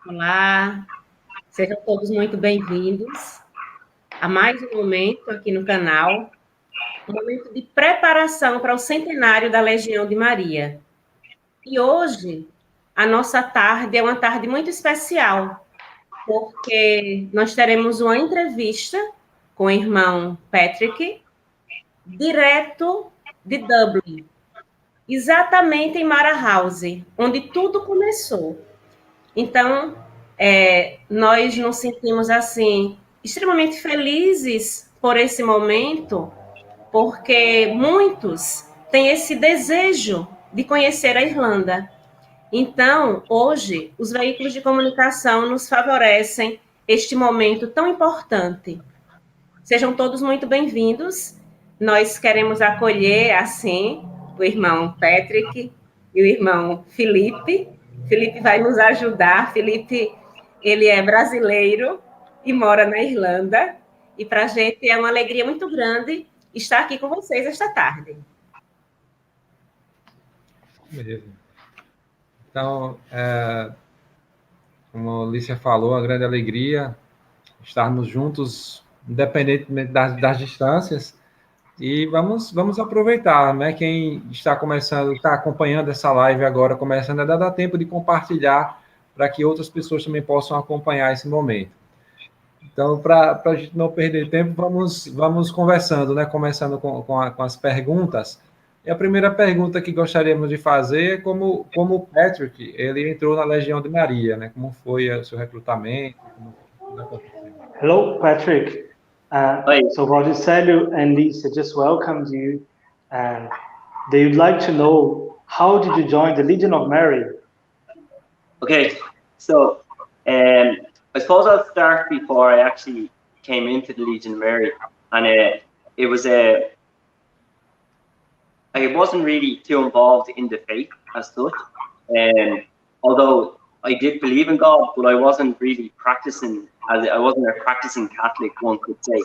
Olá, sejam todos muito bem-vindos a mais um momento aqui no canal, um momento de preparação para o Centenário da Legião de Maria. E hoje, a nossa tarde é uma tarde muito especial, porque nós teremos uma entrevista com o irmão Patrick, direto de Dublin, exatamente em Myra House, onde tudo começou. Então, nós nos sentimos, assim, extremamente felizes por esse momento, porque muitos têm esse desejo de conhecer a Irlanda. Então, hoje, os veículos de comunicação nos favorecem este momento tão importante. Sejam todos muito bem-vindos. Nós queremos acolher, assim, o irmão Patrick e o irmão Felipe. Felipe vai nos ajudar. Felipe, ele é brasileiro e mora na Irlanda. E para a gente é uma alegria muito grande estar aqui com vocês esta tarde. Beleza. Então, como a Alicia falou, uma grande alegria estarmos juntos, independentemente das distâncias, e vamos aproveitar, né? Quem está acompanhando essa live agora, começando, ainda dá tempo de compartilhar para que outras pessoas também possam acompanhar esse momento. Então, para a gente não perder tempo, vamos conversando, né? Começando com as perguntas. E a primeira pergunta que gostaríamos de fazer é como o Patrick, ele entrou na Legião de Maria, né? Como foi o seu recrutamento? Como aconteceu? Hello, Patrick. So Valdicelio and Lisa just welcomed you, and they would like to know, how did you join the Legion of Maria? Okay, so I suppose I'll start before I actually came into the Legion of Maria, and I wasn't really too involved in the faith as such, although I did believe in God, but I wasn't really practicing, I wasn't a practicing Catholic, one could say.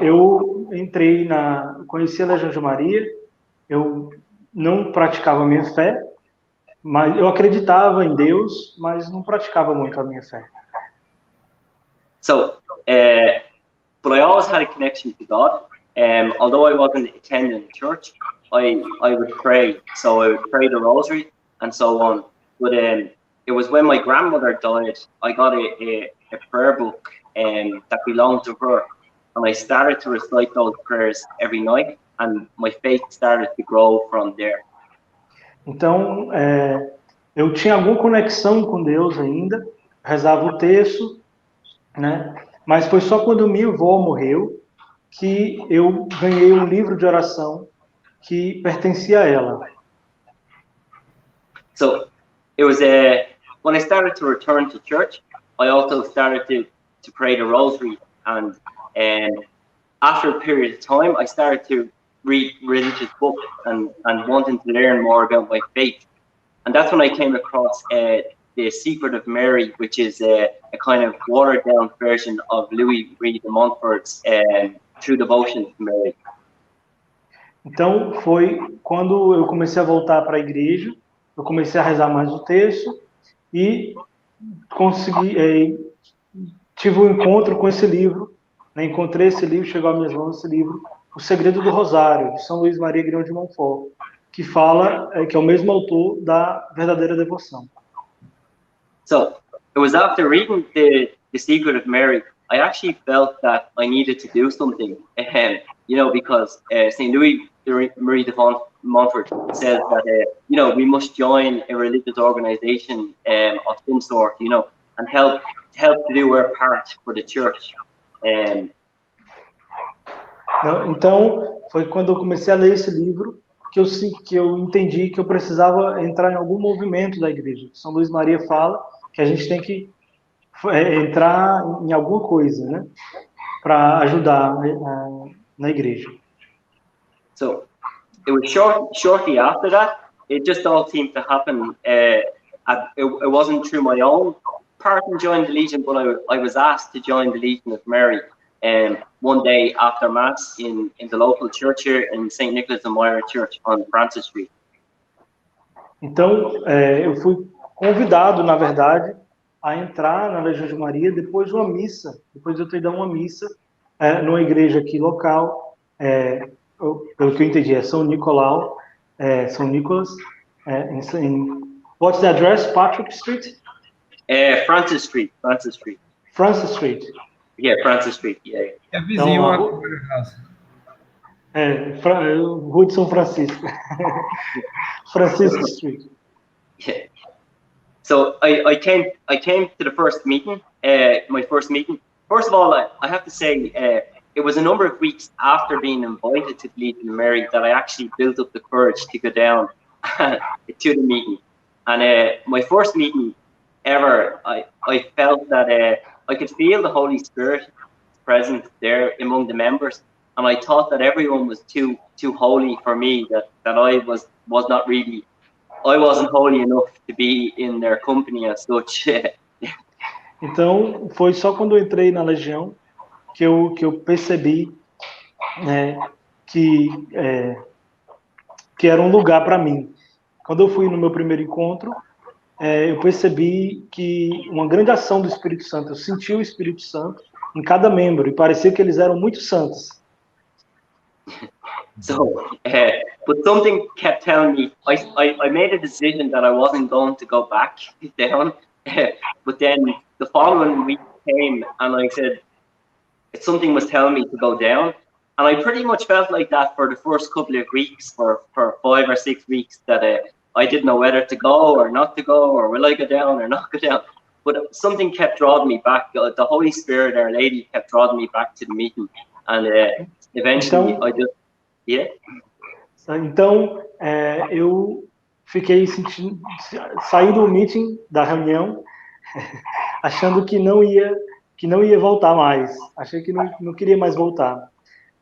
Eu conheci a Legião de Maria, eu não praticava a minha fé, mas eu acreditava em Deus, mas não praticava muito a minha fé. So, but I always had a connection to God. Although I wasn't attending church, I would pray. So I would pray the rosary and so on. But it was when my grandmother died, I got a prayer book that belonged to her. And I started to recite those prayers every night, and my faith started to grow from there. Então, eu tinha alguma conexão com Deus ainda, rezava o terço, né? Mas foi só quando minha avó morreu que eu ganhei um livro de oração que pertencia a ela. So, it was when I started to return to church, I also started to pray the rosary, and after a period of time, I started to read religious books and wanting to learn more about my faith. And that's when I came across The Secret of Mary, which is a kind of watered-down version of Louis Marie de Montfort's True Devotion to Mary. Então, foi quando eu comecei a voltar para a igreja, eu comecei a rezar mais o terço e tive um encontro com esse livro, né? Encontrei esse livro, chegou às minhas mãos esse livro, O Segredo do Rosário, de São Luís Maria Grão de Montfort, que fala, que é o mesmo autor da verdadeira devoção. So, it was after reading The Secret of Mary, I actually felt that I needed to do something, because St. Louis Marie de Montfort says that, we must join a religious organization of some sort, and help to do our part for the church. Então, foi quando eu comecei a ler esse livro que eu entendi que eu precisava entrar em algum movimento da igreja. São Luís Maria fala que a gente tem que entrar em alguma coisa, né, para ajudar na igreja. So, it was shortly after that, it just all seemed to happen. It wasn't through my own part in joining the Legion, but I was asked to join the Legion of Mary one day after Mass in the local church here in St. Nicholas and Myra Church on Francis Street. Então, eu fui convidado, na verdade, a entrar na Legião de Maria depois de uma missa, depois de eu ter dado uma missa numa igreja aqui local, pelo que eu entendi, é São Nicolau, São Nicolas, what's the address? Patrick Street? Francis Street. Francis Street. Yeah, Francis Street, yeah. É vizinho Então, à Myra House. Rua de São Francisco. Francisco Street. Yeah. So I came to the first meeting, my first meeting. First of all, I have to say, it was a number of weeks after being invited to the Legion of Maria that I actually built up the courage to go down to the meeting. And my first meeting ever, I felt that I could feel the Holy Spirit present there among the members, and I thought that everyone was too holy for me, that I was not really, I wasn't holy enough to be in their company as such. Então, foi só quando eu entrei na Legião que eu percebi que era um lugar para mim. Quando eu fui no meu primeiro encontro, eu percebi que uma grande ação do Espírito Santo, eu senti o Espírito Santo em cada membro, e parecia que eles eram muito santos. So, but something kept telling me, I made a decision that I wasn't going to go back down, but then the following week came and I said, something was telling me to go down, and I pretty much felt like that for the first couple of weeks, for 5 or 6 weeks, that I didn't know whether to go or not to go, or will I go down or not go down. But something kept drawing me back. The Holy Spirit, Our Lady, kept drawing me back to the meeting, and eventually então, I just, yeah. Então, eu fiquei sentindo, saí do meeting, da reunião, achando que não ia voltar mais. Achei que não queria mais voltar.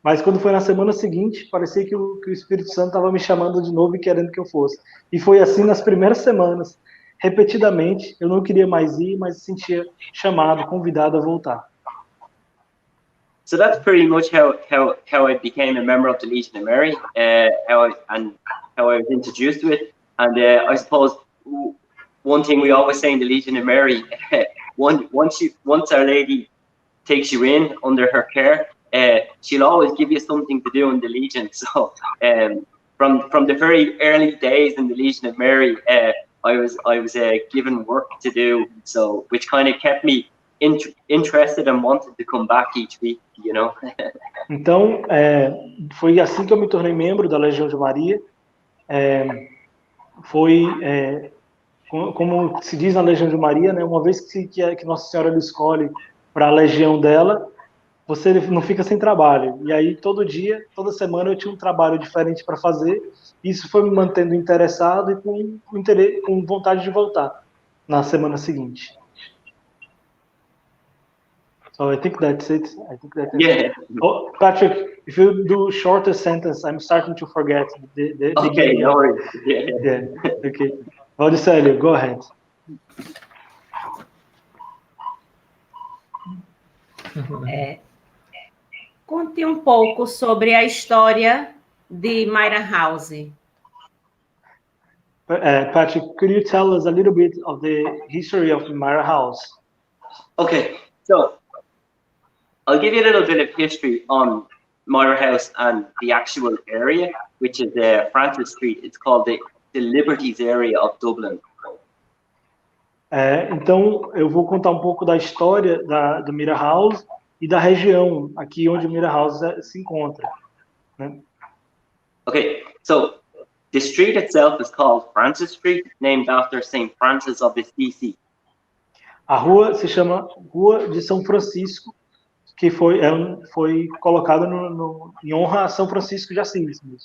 Mas quando foi na semana seguinte, parecia que o Espírito Santo estava me chamando de novo e querendo que eu fosse. E foi assim nas primeiras semanas, repetidamente. Eu não queria mais ir, mas sentia chamado, convidado a voltar. So that's pretty much how I became a member of the Legion of Maria, how I was introduced to it. And I suppose one thing we always say in the Legion of Maria, once Our Lady takes you in under her care, she'll always give you something to do in the Legion. So from the very early days in the Legion of Maria, I was given work to do, so which kind of kept me interested and wanted to come back each week, you know. Então, foi assim que eu me tornei membro da Legião de Maria. Foi, como se diz na Legião de Maria, né, uma vez que Nossa Senhora lhe escolhe para a legião dela, você não fica sem trabalho. E aí, todo dia, toda semana, eu tinha um trabalho diferente para fazer. Isso foi me mantendo interessado e com vontade de voltar na semana seguinte. So I think that's it. Yeah. Oh, Patrick, if you do shorter sentence, I'm starting to forget the Okay, no worries. Yeah. Okay. Valdicélio, go ahead. Conte um pouco sobre a história de Myra House. Patrick, could you tell us a little bit of the history of Myra House? Okay, so I'll give you a little bit of history on Myra House and the actual area, which is Francis Street. It's called the Liberties area of Dublin. Então, eu vou contar um pouco da história do Myra House e da região aqui onde Myra House se encontra. Né? Okay, so the street itself is called Francis Street, named after St. Francis of Assisi. A rua se chama Rua de São Francisco, que foi colocado em honra a São Francisco de Assis mesmo.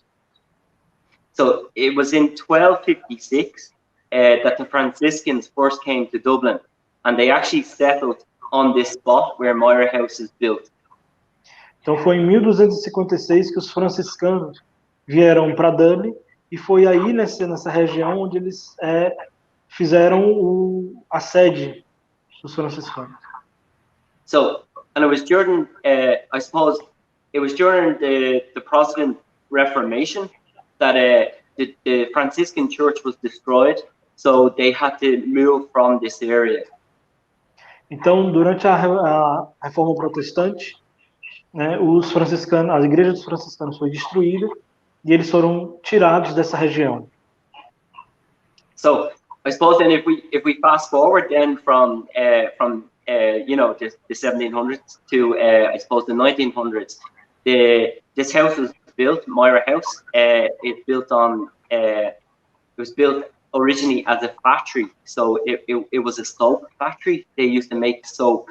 So it was in 1256 that the Franciscans first came to Dublin, and they actually settled on this spot where Myra House is built. Então foi em 1256 que os franciscanos vieram para Dublin, e foi aí nessa região onde eles fizeram a sede dos franciscanos. So, and it was during, I suppose, it was during the Protestant Reformation that the Franciscan Church was destroyed. so they had to move from this area. Então, durante a Reforma Protestante, né, os franciscanos, a igreja dos franciscanos foi destruída e eles foram tirados dessa região. So I suppose then if we fast forward then from you know, the 1700s to I suppose the 1900s, this house was built, Myra House. It was built originally as a factory, so it was a soap factory. They used to make soap.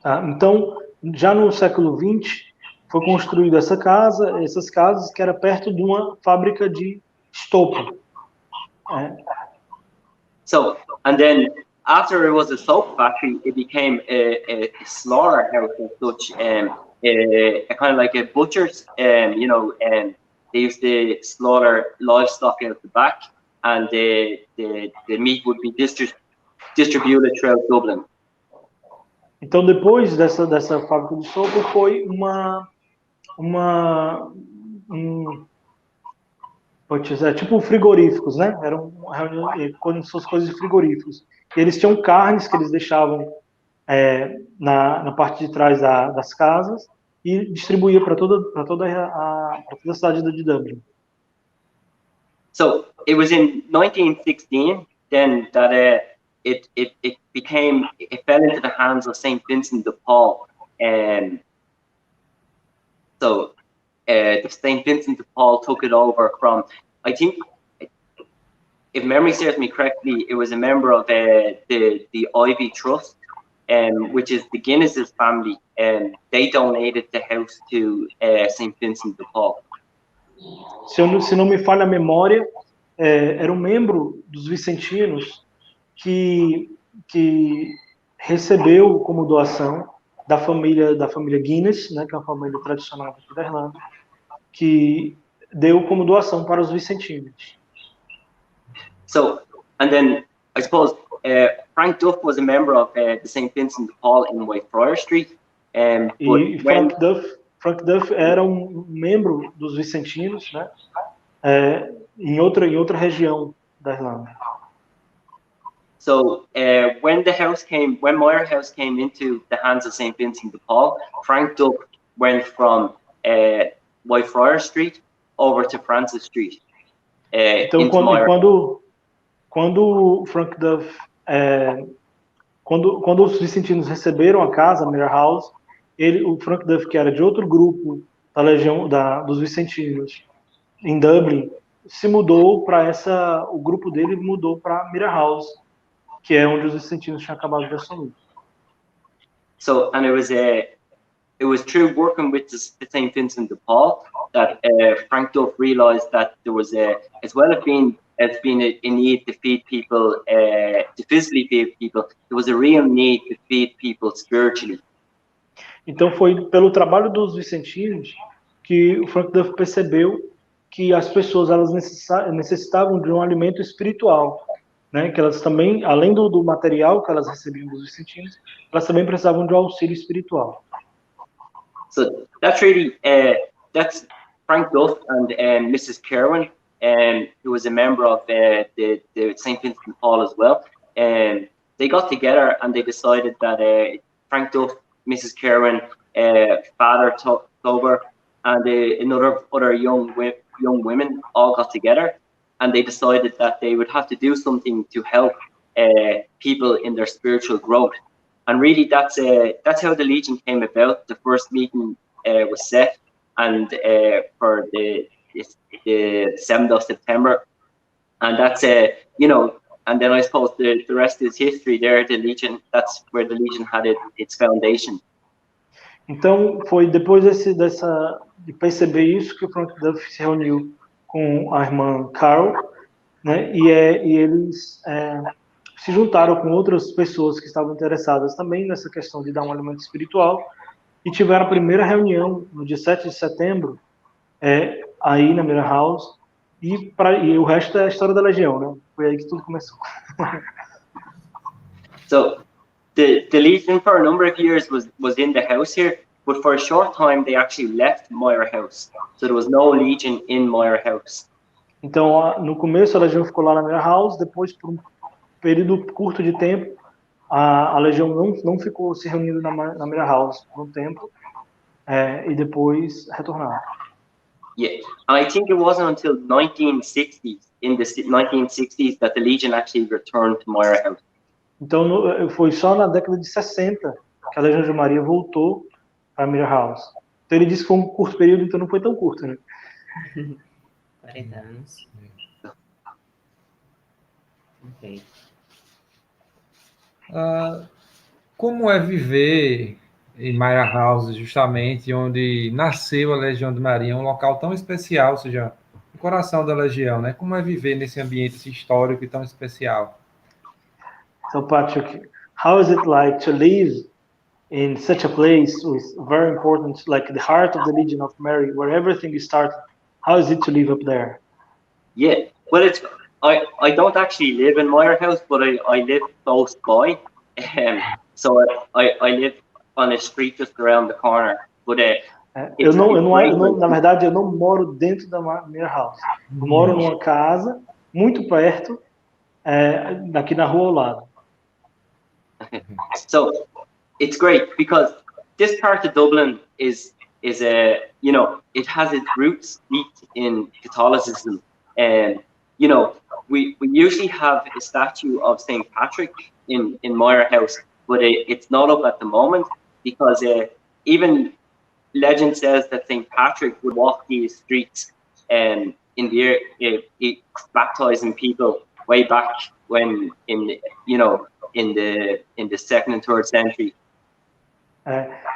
Então, já no século XX, foi construída essas casas que era perto de uma fábrica de estopa. So, and then after it was a soap factory, it became a slaughterhouse as such, a kind of like a butcher's, you know, they used to slaughter livestock out the back, and the meat would be distributed throughout Dublin. Então, depois dessa fábrica de sopa, foi tipo frigoríficos, né? Eram como se fossem coisas de frigoríficos. E eles tinham carnes que eles deixavam na parte de trás das casas e distribuía para toda a cidade de Dublin. So it was in 1916 then that it fell into the hands of Saint Vincent de Paul, and so Saint Vincent de Paul took it over from, I think, if memory serves me correctly, it was a member of the Ivy Trust, which is the Guinness's family, and they donated the house to Saint Vincent de Paul. Se não me falha a memória, era um membro dos vicentinos que recebeu como doação da família Guinness, né, que é uma família tradicional aqui da Irlanda, que deu como doação para os vicentinos. So, and then I suppose Frank Duff was a member of the St. Vincent de Paul in Whitefriar Street. E Frank Duff era um membro dos vicentinos, né, em outra região da Irlanda. So when Myra House came into the hands of St. Vincent de Paul, Frank Duff went from Whitefriar Street over to Francis Street. Então, quando Frank Duff, quando os vicentinos receberam a casa, Myra House, o Frank Duff, que era de outro grupo da legião dos vicentinos em Dublin, se mudou para o grupo dele mudou para Myra House, que é onde os vicentinos tinham acabado de assumir. So, and it was through working with the St. Vincent de Paul that Frank Duff realized that there was as well as being a need to feed people, to physically feed people, there was a real need to feed people spiritually. Então foi pelo trabalho dos vicentinos que o Frank Duff percebeu que as pessoas elas necessitavam de um alimento espiritual, né? Que elas também, além do material que elas recebiam dos vicentinos, elas também precisavam de um auxílio espiritual. So that's really that's Frank Duff and Mrs. Kerwin, who was a member of the St. Vincent de Paul as well. They got together and they decided that Frank Duff, Mrs. Kerwin, father took over, and other young women all got together, and they decided that they would have to do something to help people in their spiritual growth. And really, that's how the Legion came about. The first meeting was set, and for the 7th of September, and that's you know, and then I suppose the rest is history. There, the Legion. That's where the Legion had its foundation. Então foi depois de perceber isso que o Frank Duff se reuniu com a irmã Carol, né? E eles se juntaram com outras pessoas que estavam interessadas também nessa questão de dar um alimento espiritual e tiveram a primeira reunião no dia 7 de setembro, aí na Myra House, e o resto é a história da Legião, né? Foi aí que tudo começou. So the Legion for a number of years was in the house here, but for a short time they actually left Myra House. So there was no Legion in Myra House. Então, no começo a Legião ficou lá na Myra House, depois por um período curto de tempo, a Legião não ficou se reunindo na Myra House por um tempo, e depois retornaram. Yeah, and I think it wasn't until 1960s, in the 1960s, that the Legion actually returned to Myra House. Então, foi só na década de 60 que a Legião de Maria voltou para a Myra House. Então, ele disse que foi um curto período, então não foi tão curto, né? 40 anos. Ok. Como é viver em Myra House, justamente onde nasceu a Legião de Maria, um local tão especial, ou seja, o coração da Legião, né? Como é viver nesse ambiente histórico e tão especial? So, Patrick, how is it like to live in such a place with very important, like the heart of the Legion of Mary, where everything started? How is it to live up there? Yeah, well, I don't actually live in Myra House, but I live close by. So I live on a street just around the corner. But na verdade, eu não moro dentro da Myra House. Eu moro numa casa muito perto, daqui na rua ao lado. So it's great because this part of Dublin is a, you know, it has its roots deep in Catholicism, and you know, we usually have a statue of Saint Patrick in Myra House, but it's not up at the moment because even legend says that Saint Patrick would walk these streets in the baptizing people way back when in the second and third century.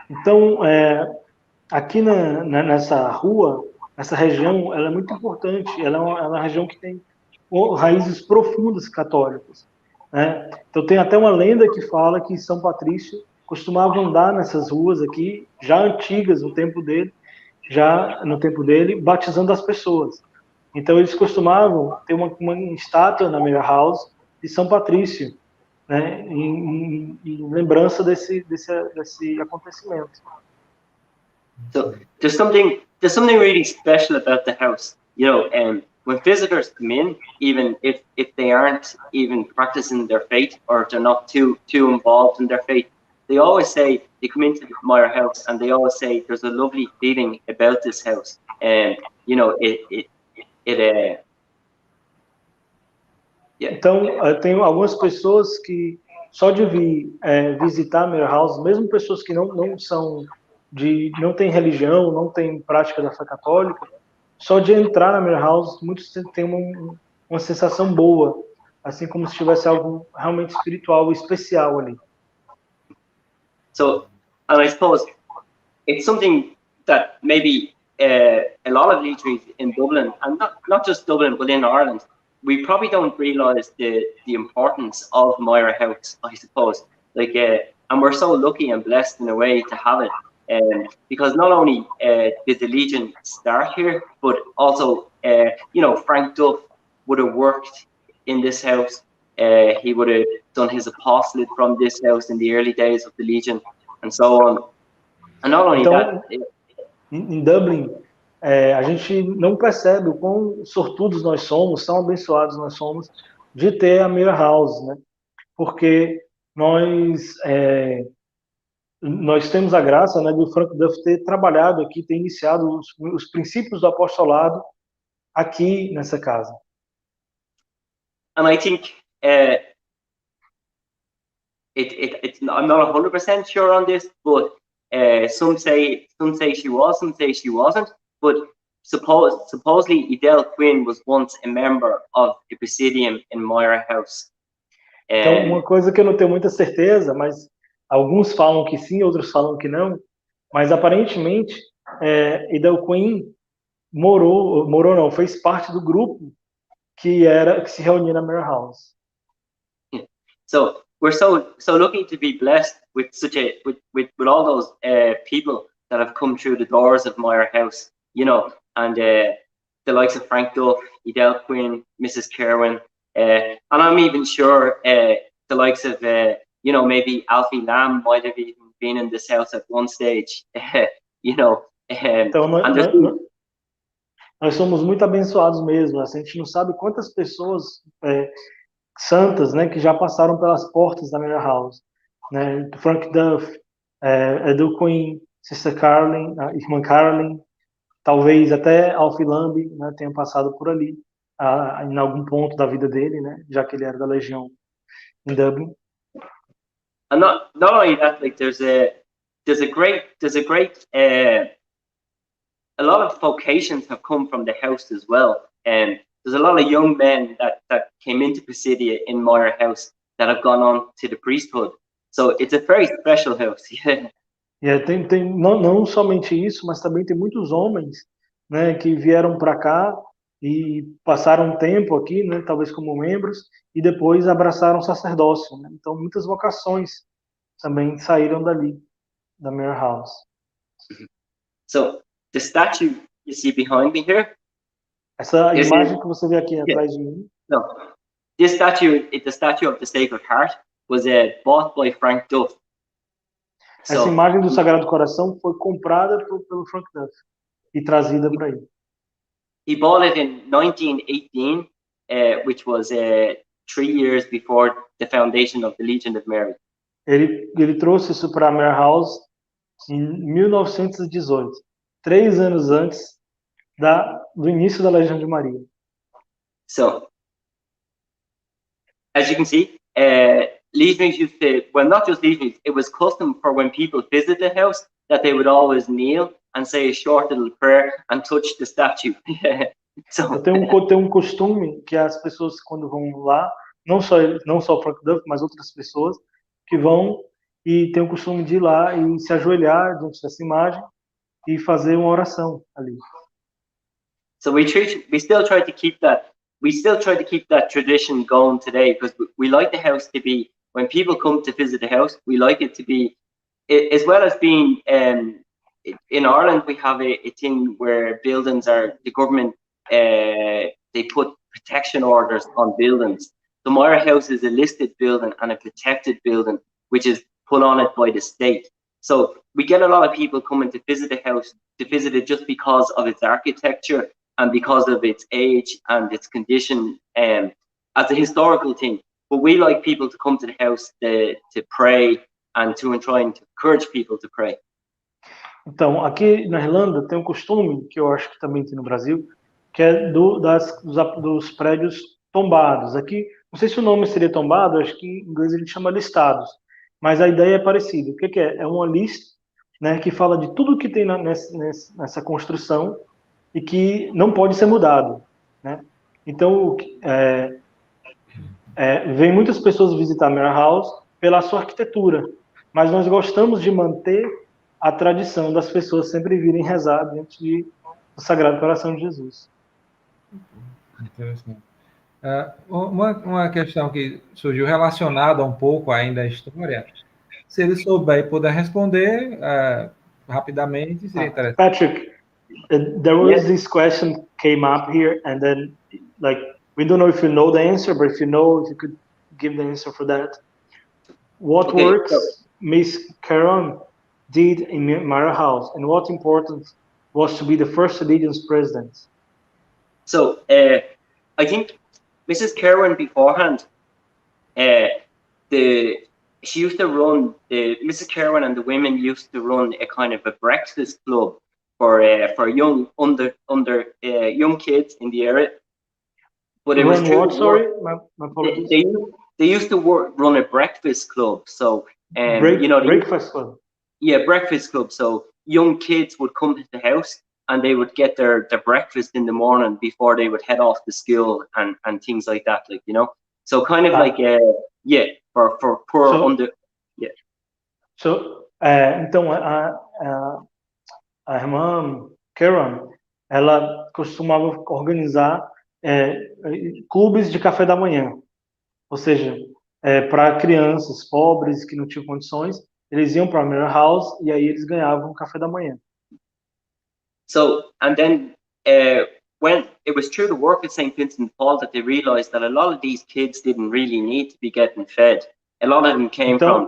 Então, aqui nessa rua, essa região, ela é muito importante. Ela é uma região que tem raízes profundas católicas, né? Então tem até uma lenda que fala que São Patrício costumava andar nessas ruas aqui, já antigas no tempo dele, batizando as pessoas. Então eles costumavam ter uma estátua na Myra House de São Patrício, né, em lembrança desse acontecimento. So there's something really special about the house, you know. When visitors come in, even if they aren't even practicing their faith or if they're not too involved in their faith, they always say they come into the Myra House and they always say there's a lovely feeling about this house, and you know yeah. Então, tenho algumas pessoas que só de vir visitar a Myra House, mesmo pessoas que não têm religião, não têm prática da fé católica, só de entrar na Myra House, muitos têm uma sensação boa, assim como se tivesse algo realmente espiritual e especial ali. So, and I suppose it's something that maybe a lot of legionaries in Dublin, and not just Dublin, but in Ireland, we probably don't realise the importance of Myra House, I suppose. Like, and we're so lucky and blessed in a way to have it, because not only did the Legion start here, but also, you know, Frank Duff would have worked in this house. He would have done his apostolate from this house in the early days of the Legion, and so on. And not only that. Em Dublin, a gente não percebe o quão sortudos nós somos, tão abençoados nós somos de ter a Myra House, né? Porque nós temos a graça, né, de Frank Duff ter trabalhado aqui, ter iniciado os princípios do apostolado aqui nessa casa. And I think I'm not 100% sure on this, but some say she was, some say she wasn't. But supposedly Edel Quinn was once a member of the Presidium in Myra House. Então, uma coisa que eu não tenho muita certeza, mas alguns falam que sim, outros falam que não, mas aparentemente Edel Quinn fez parte do grupo que se reunia na Myra House. Yeah. So we're so lucky to be blessed with with all those people that have come through the doors of Myra House, you know, and the likes of Frank Duff, Edel Quinn, Mrs. Kerwin, and I'm even sure the likes of you know, maybe Alfie Lamb might have even been in this house at one stage, you know. Então nós somos muito abençoados mesmo. A gente não sabe quantas pessoas santas, né, que já passaram pelas portas da Myra House, né? Frank Duff, Edu Queen, Sister Carolyn, a irmã Carolyn, talvez até Alfie Lamb, né, tenha passado por ali, em algum ponto da vida dele, né, já que ele era da Legião em Dublin. And not only that, like there's a great a lot of vocations have come from the house as well, and there's a lot of young men that came into Pisidia in Myra House that have gone on to the priesthood. So it's a very special house. Yeah. Tem não somente isso, mas também tem muitos homens, né, que vieram para cá e passaram um tempo aqui, né, talvez como membros, e depois abraçaram o sacerdócio, né? Então muitas vocações também saíram dali, da Myra House. So the statue you see behind me here. Essa imagem que você vê aqui atrás de mim. No, this statue, the statue of the Sacred Heart, was bought by Frank Duff. Essa imagem do Sagrado Coração foi comprada pelo Frank Duff e trazida para ele. He bought it in 1918, which was 3 years before the foundation of the Legion of Maria. Ele trouxe isso para a Myra House em 1918, 3 anos antes do início da Legião de Maria. So, as you can see, legionaries used to, well, not just legionaries, it was custom for when people visit the house that they would always kneel and say a short little prayer and touch the statue. So, tem um costume que as pessoas quando vão lá, não só Frank Duff, mas outras pessoas que vão e tem o costume de ir lá e se ajoelhar diante dessa imagem e fazer uma oração ali. So we still try to keep that tradition going today, because we like the house to be, when people come to visit the house, we like it to be, as well as being, in Ireland we have a thing where buildings are, the government, they put protection orders on buildings. The Myra House is a listed building and a protected building, which is put on it by the state. So we get a lot of people coming to visit the house, to visit it just because of its architecture and because of its age and its condition, as a historical thing. But we like people to come to the house to pray and to try and encourage people to pray. Então, aqui na Irlanda tem um costume, que eu acho que também tem no Brasil, que é dos prédios tombados. Aqui, não sei se o nome seria tombado, acho que em inglês ele chama listados, mas a ideia é parecida. O que é? É uma lista, né, que fala de tudo que tem nessa construção e que não pode ser mudado, né? Então, vem muitas pessoas visitar a Myra House pela sua arquitetura, mas nós gostamos de manter a tradição das pessoas sempre virem rezar diante do Sagrado Coração de Jesus. Interessante. Uma questão que surgiu relacionada um pouco ainda à história, se ele souber e puder responder rapidamente, seria interessante. Patrick, there was this question came up here, and then like we don't know if you know the answer, but if you know, if you could give the answer for that. What works Miss Caron did in Myra House, and what importance was to be the first Legion's president? So I think Mrs. Kerwin beforehand, she used to run, Mrs. Kerwin and the women used to run a kind of a breakfast club for young young kids in the area. But it was what? Sorry, my apologies. They used to run a breakfast club. So breakfast club. Yeah, breakfast club. So young kids would come to the house and they would get their breakfast in the morning before they would head off to school and things like that, like, you know. So kind of like for poor So então a irmã Karen, ela costumava organizar clubes de café da manhã, ou seja, para crianças pobres que não tinham condições, eles iam para a Myra House e aí eles ganhavam café da manhã. So, and then when it was through the work at St. Vincent de Paul that they realized that a lot of these kids didn't really need to be getting fed. A lot of them came from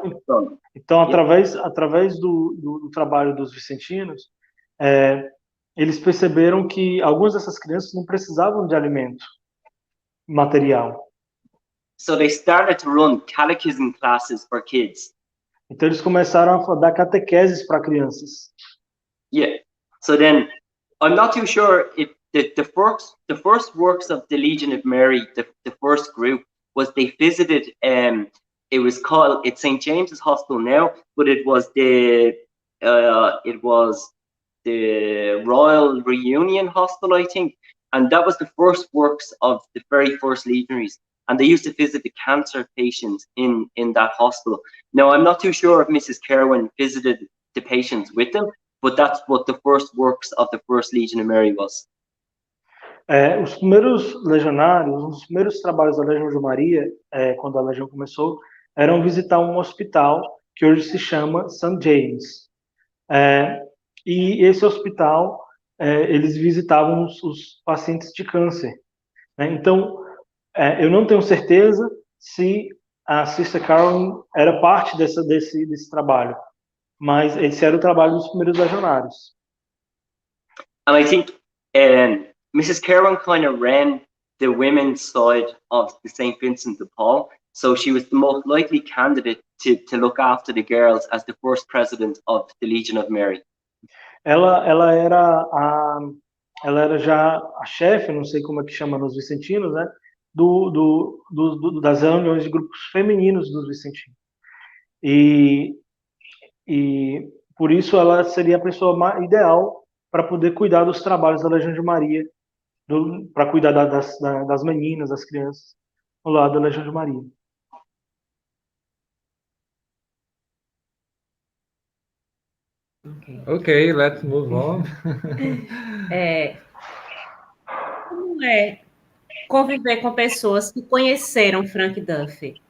através do trabalho dos vicentinos, eles perceberam que algumas dessas crianças não precisavam de alimento material. So they started to run catechism classes for kids. Então eles começaram a dar catequeses para crianças. Yeah. So then, I'm not too sure if the first works of the Legion of Mary, the first group, was they visited. It was called, it's St. James's Hospital now, but it was the Royal Reunion Hospital, I think, and that was the first works of the very first legionaries. And they used to visit the cancer patients in that hospital. Now, I'm not too sure if Mrs. Kerwin visited the patients with them, but that's what the first works of the first Legion of Mary was. Os primeiros legionários, os primeiros trabalhos da Legião de Maria, quando a Legião começou, eram visitar um hospital que hoje se chama St. James. E esse hospital, eles visitavam os pacientes de câncer. Né? Então, eu não tenho certeza se a Sister Carolyn era parte desse trabalho, mas esse era o trabalho dos primeiros legionários. And I think Mrs. Kerwin kind of ran the women's side of the St. Vincent de Paul, so she was the most likely candidate to look after the girls as the first president of the Legion of Mary. Ela era já a chefe, não sei como é que chama nos vicentinos, né? Das reuniões de grupos femininos dos vicentinos. E por isso ela seria a pessoa ideal para poder cuidar dos trabalhos da Legião de Maria, para cuidar das meninas, das crianças, ao lado da Legião de Maria. Okay, let's move on. Como é conviver com pessoas que conheceram Frank Duffy?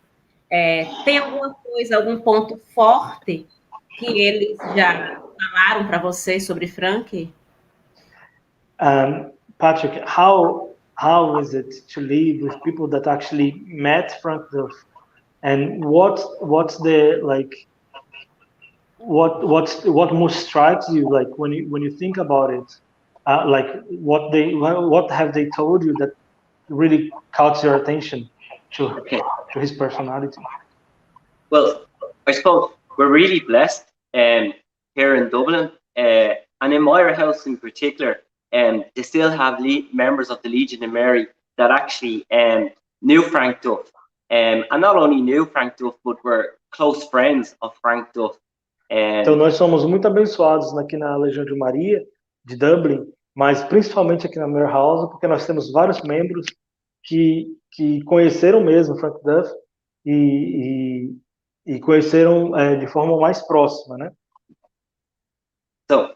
Tem alguma coisa, algum ponto forte que eles já falaram para você sobre Frank? Patrick, how is it to live with people that actually met Frank Duffy, and what's the like? What most strikes you, like when you think about it, like what have they told you that really caught your attention to his personality? Well, I suppose we're really blessed here in Dublin, and in Myra House in particular, they still have members of the Legion of Mary that actually knew Frank Duff, and not only knew Frank Duff, but were close friends of Frank Duff. Então nós somos muito abençoados aqui na Legião de Maria de Dublin, mas principalmente aqui na Myra House, porque nós temos vários membros que conheceram mesmo Frank Duff e conheceram de forma mais próxima, né? So,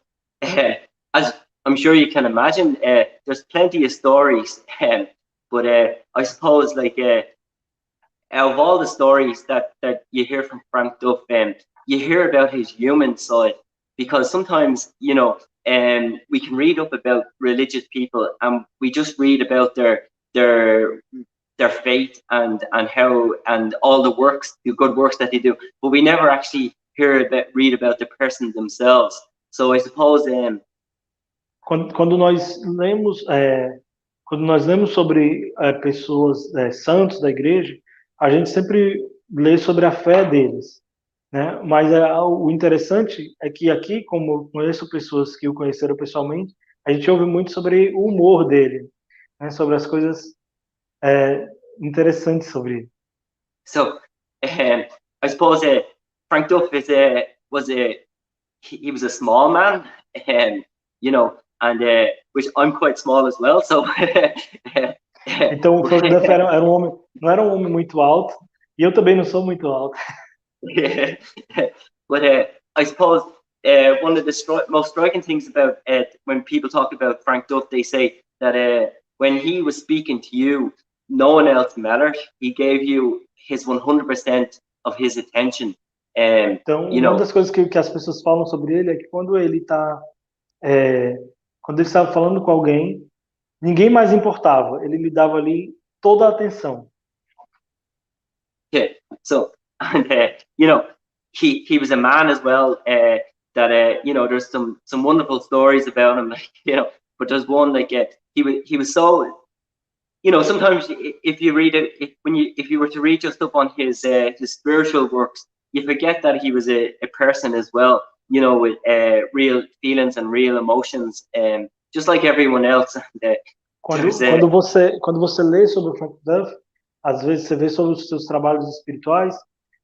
as I'm sure you can imagine, there's plenty of stories, but I suppose like out of all the stories that you hear from Frank Duff, you hear about his human side, because sometimes, you know, we can read up about religious people and we just read about their faith and how and all the good works that they do, but we never actually read about the person themselves. So I suppose quando nós lemos sobre pessoas santos da igreja, a gente sempre lê sobre a fé deles, né? Mas o interessante é que aqui, como eu conheço pessoas que o conheceram pessoalmente, a gente ouve muito sobre o humor dele, né? Sobre as coisas interessantes sobre ele. So, I suppose Frank Duff was a small man, you know, and which I'm quite small as well. So, então o Frank Duff era um homem, não era um homem muito alto, e eu também não sou muito alto. But I suppose one of the most striking things about when people talk about Frank Duff, they say that when he was speaking to you, no one else mattered. He gave you his 100% of his attention. Então, uma das coisas que as pessoas falam sobre ele é que quando ele estava falando com alguém, ninguém mais importava. Ele lhe dava ali toda a atenção. Yeah. So, and you know, he was a man as well that there's some wonderful stories about him, like, but there's one, like, he was so, sometimes if you read it, if you were to read just up on his spiritual works, you forget that he was a person as well, with real feelings and real emotions, just like everyone else. Quando você lê sobre o Frank Duff, às vezes você vê sobre os seus trabalhos espirituais,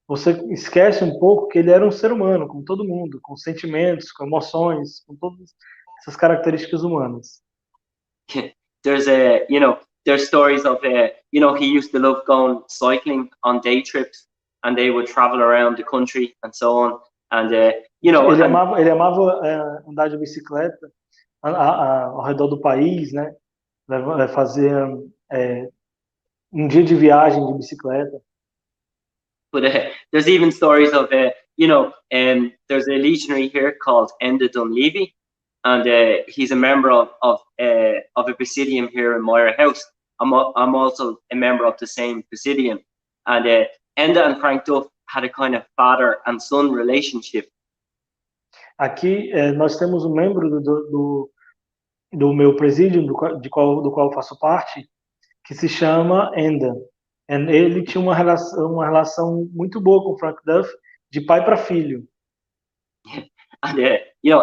você esquece um pouco que ele era um ser humano, como todo mundo, com sentimentos, com emoções, com todas essas características humanas. There's stories of he used to love going cycling on day trips, and they would travel around the country and so on, and ele amava andar de bicicleta ao redor do país, né? Fazer dia de viagem de bicicleta. But there's even stories of there's a legionary here called Enda Dunleavy, and he's a member of a presidium here in Myra House. I'm also a member of the same presidium, and Enda and Frank Duff had a kind of father and son relationship. Aqui nós temos um membro do meu presídio, do qual eu faço parte, que se chama Enda. Ele tinha uma relação muito boa com o Frank Duff, de pai para filho. And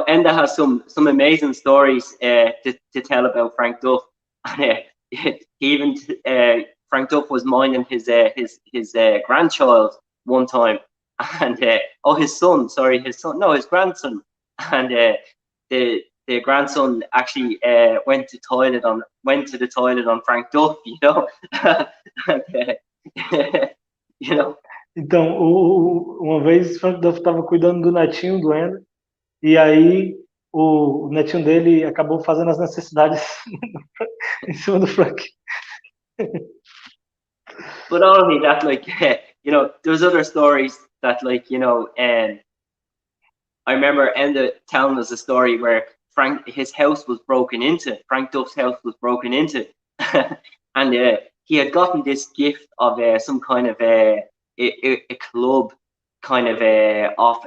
Enda has some amazing stories to tell about Frank Duff. And even Frank Duff was minding his grandchild one time, and his grandson, and the grandson actually went to the toilet on Frank Duff, and, Então, uma vez Frank Duff estava cuidando do netinho do Enda, e aí o netinho dele acabou fazendo as necessidades em cima do Frank. But not only that, like, there's other stories that, like, and I remember Enda telling us a story where Frank Duff's house was broken into, and he had gotten this gift of some kind of a club, kind of off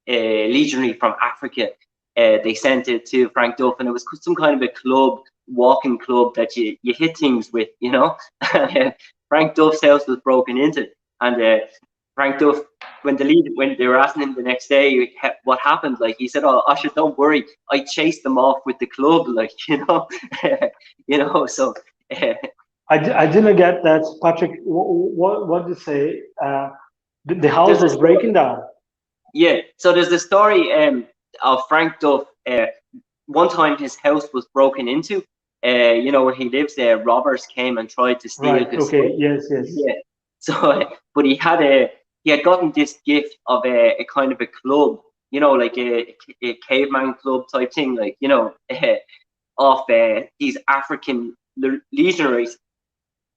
a legionary from Africa. They sent it to Frank Duff, and it was some kind of a club, walking club that you hit things with, Frank Duff's house was broken into, and Frank Duff, when they were asking him the next day what happened, like, he said, "Oh, Usher, don't worry, I chased them off with the club," like, so. I didn't get that, Patrick. What did you say? The house was breaking down. Yeah, so there's the story of Frank Duff. One time his house was broken into. Where he lives there, robbers came and tried to steal his stuff. Yes. Yeah. So, but he had gotten this gift of a kind of a club, like a caveman club type thing, like, of these African legionaries.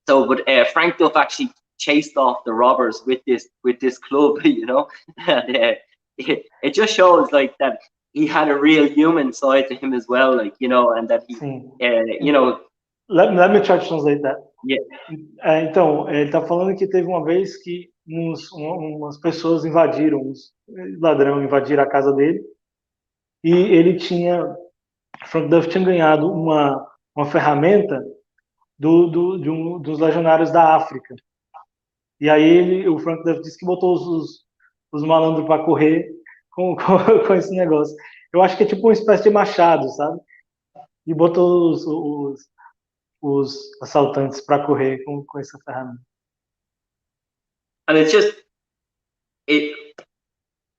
So, but Frank Duff actually chased off the robbers with this club, and it just shows, like, that he had a real human side to him as well, like, and that he, Let me try to translate that. Yeah. Então, ele está falando que teve uma vez que umas pessoas ladrão invadiram a casa dele, e ele Frank Duff tinha ganhado uma ferramenta dos legionários da África. E aí o Frank Duff disse que botou os malandros para correr com esse negócio. Eu acho que é tipo uma espécie de machado, sabe? E botou os assaltantes para correr com essa ferramenta. And it's just,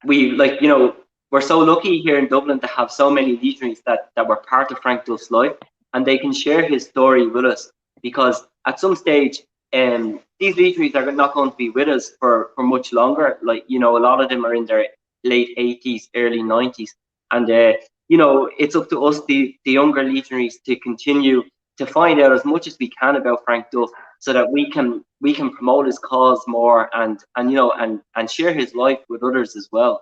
we're so lucky here in Dublin to have so many legionaries that were part of Frank Duff's life, and they can share his story with us, because at some stage, these legionaries are not going to be with us for much longer. Like, a lot of them are in their late 80s, early 90s, and it's up to us, the younger legionaries, to continue to find out as much as we can about Frank Duff, so that we can promote his cause more and share his life with others as well.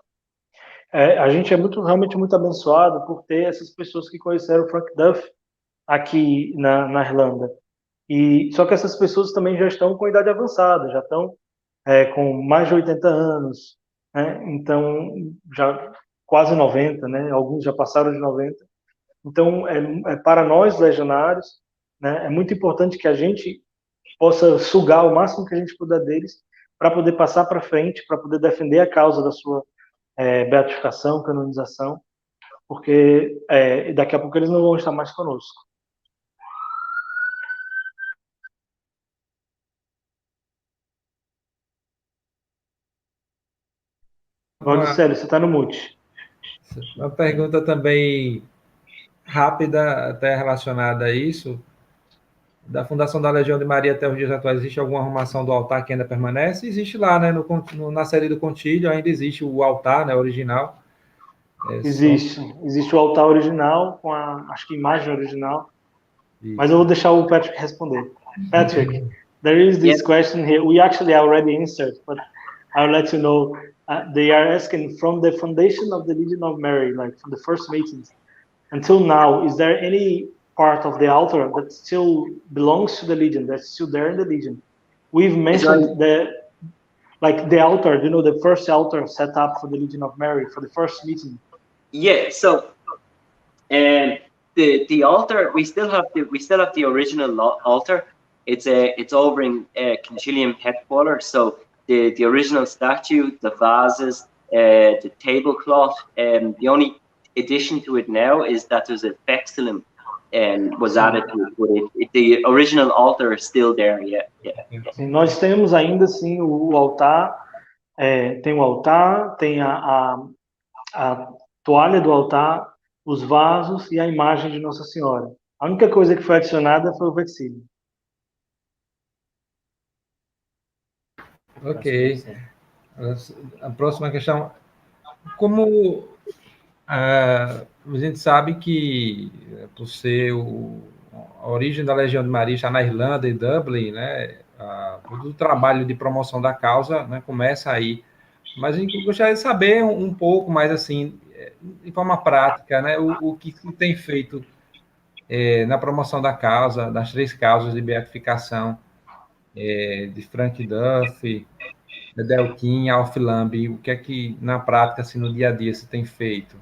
A gente é realmente muito abençoado por ter essas pessoas que conheceram Frank Duff aqui na Irlanda. Só que essas pessoas também já estão com idade avançada, já estão com mais de 80 anos, né? Então já quase 90, né? Alguns já passaram de 90. Então, para nós, legionários, né, é muito importante que a gente possa sugar o máximo que a gente puder deles para poder passar para frente, para poder defender a causa da sua beatificação, canonização, porque daqui a pouco eles não vão estar mais conosco. Célio, você está no mute. Uma pergunta também rápida, até relacionada a isso. Da fundação da Legião de Maria até os dias atuais, existe alguma arrumação do altar que ainda permanece? Existe lá, né, na série do Contilho, ainda existe o altar, né, original. Existe o altar original, com acho que imagem original. Isso. Mas eu vou deixar o Patrick responder. Patrick, there is this question here. We actually already answered, but I'll let you know. They are asking from the foundation of the Legion of Mary, like from the first meetings until now, is there any part of the altar that still belongs to the Legion, that's still there in the Legion? We've mentioned the altar, the first altar set up for the Legion of Mary for the first meeting. Yeah, so the altar, we still have the original altar. It's over in Concilium headquarters. So the original statue, the vases, the tablecloth, the only addition to it now is that there's a vexillum was added to it, but the original altar is still there. Yeah. Sim, nós temos ainda sim o altar, tem o altar, tem a toalha do altar, os vasos e a imagem de Nossa Senhora. A única coisa que foi adicionada foi o vexílio. Ok. A próxima questão, como a gente sabe que, por ser a origem da Legião de Maria está na Irlanda, em Dublin, né, todo o trabalho de promoção da causa, né, começa aí. Mas a gente gostaria de saber um pouco mais, assim, de forma prática, né, o que se tem feito na promoção da causa, das 3 causas de beatificação, de Frank Duff, Delkin, Alf Lamb, o que é que, na prática, assim, no dia a dia, se tem feito?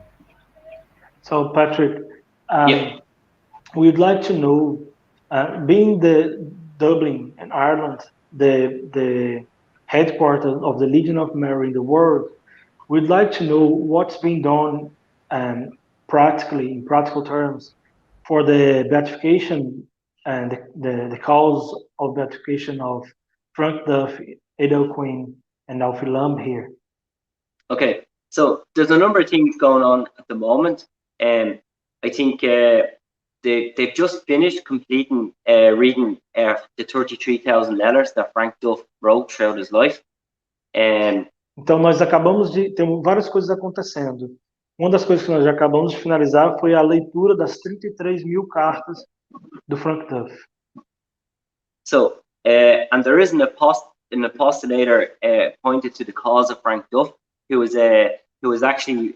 So, Patrick, we'd like to know, being the Dublin and Ireland, the headquarters of the Legion of Mary in the world, we'd like to know what's being done practically, in practical terms, for the beatification and the cause of beatification of Frank Duff, Edel Quinn, and Alfie Lamb here. Okay, so there's a number of things going on at the moment. I think they've just finished completing reading the 33,000 letters that Frank Duff wrote throughout his life. Então nós acabamos de ter várias coisas acontecendo. Uma das coisas que nós já acabamos de finalizar foi a leitura das 33.000 cartas do Frank Duff. So, and there is an apostolator appointed to the cause of Frank Duff, who was actually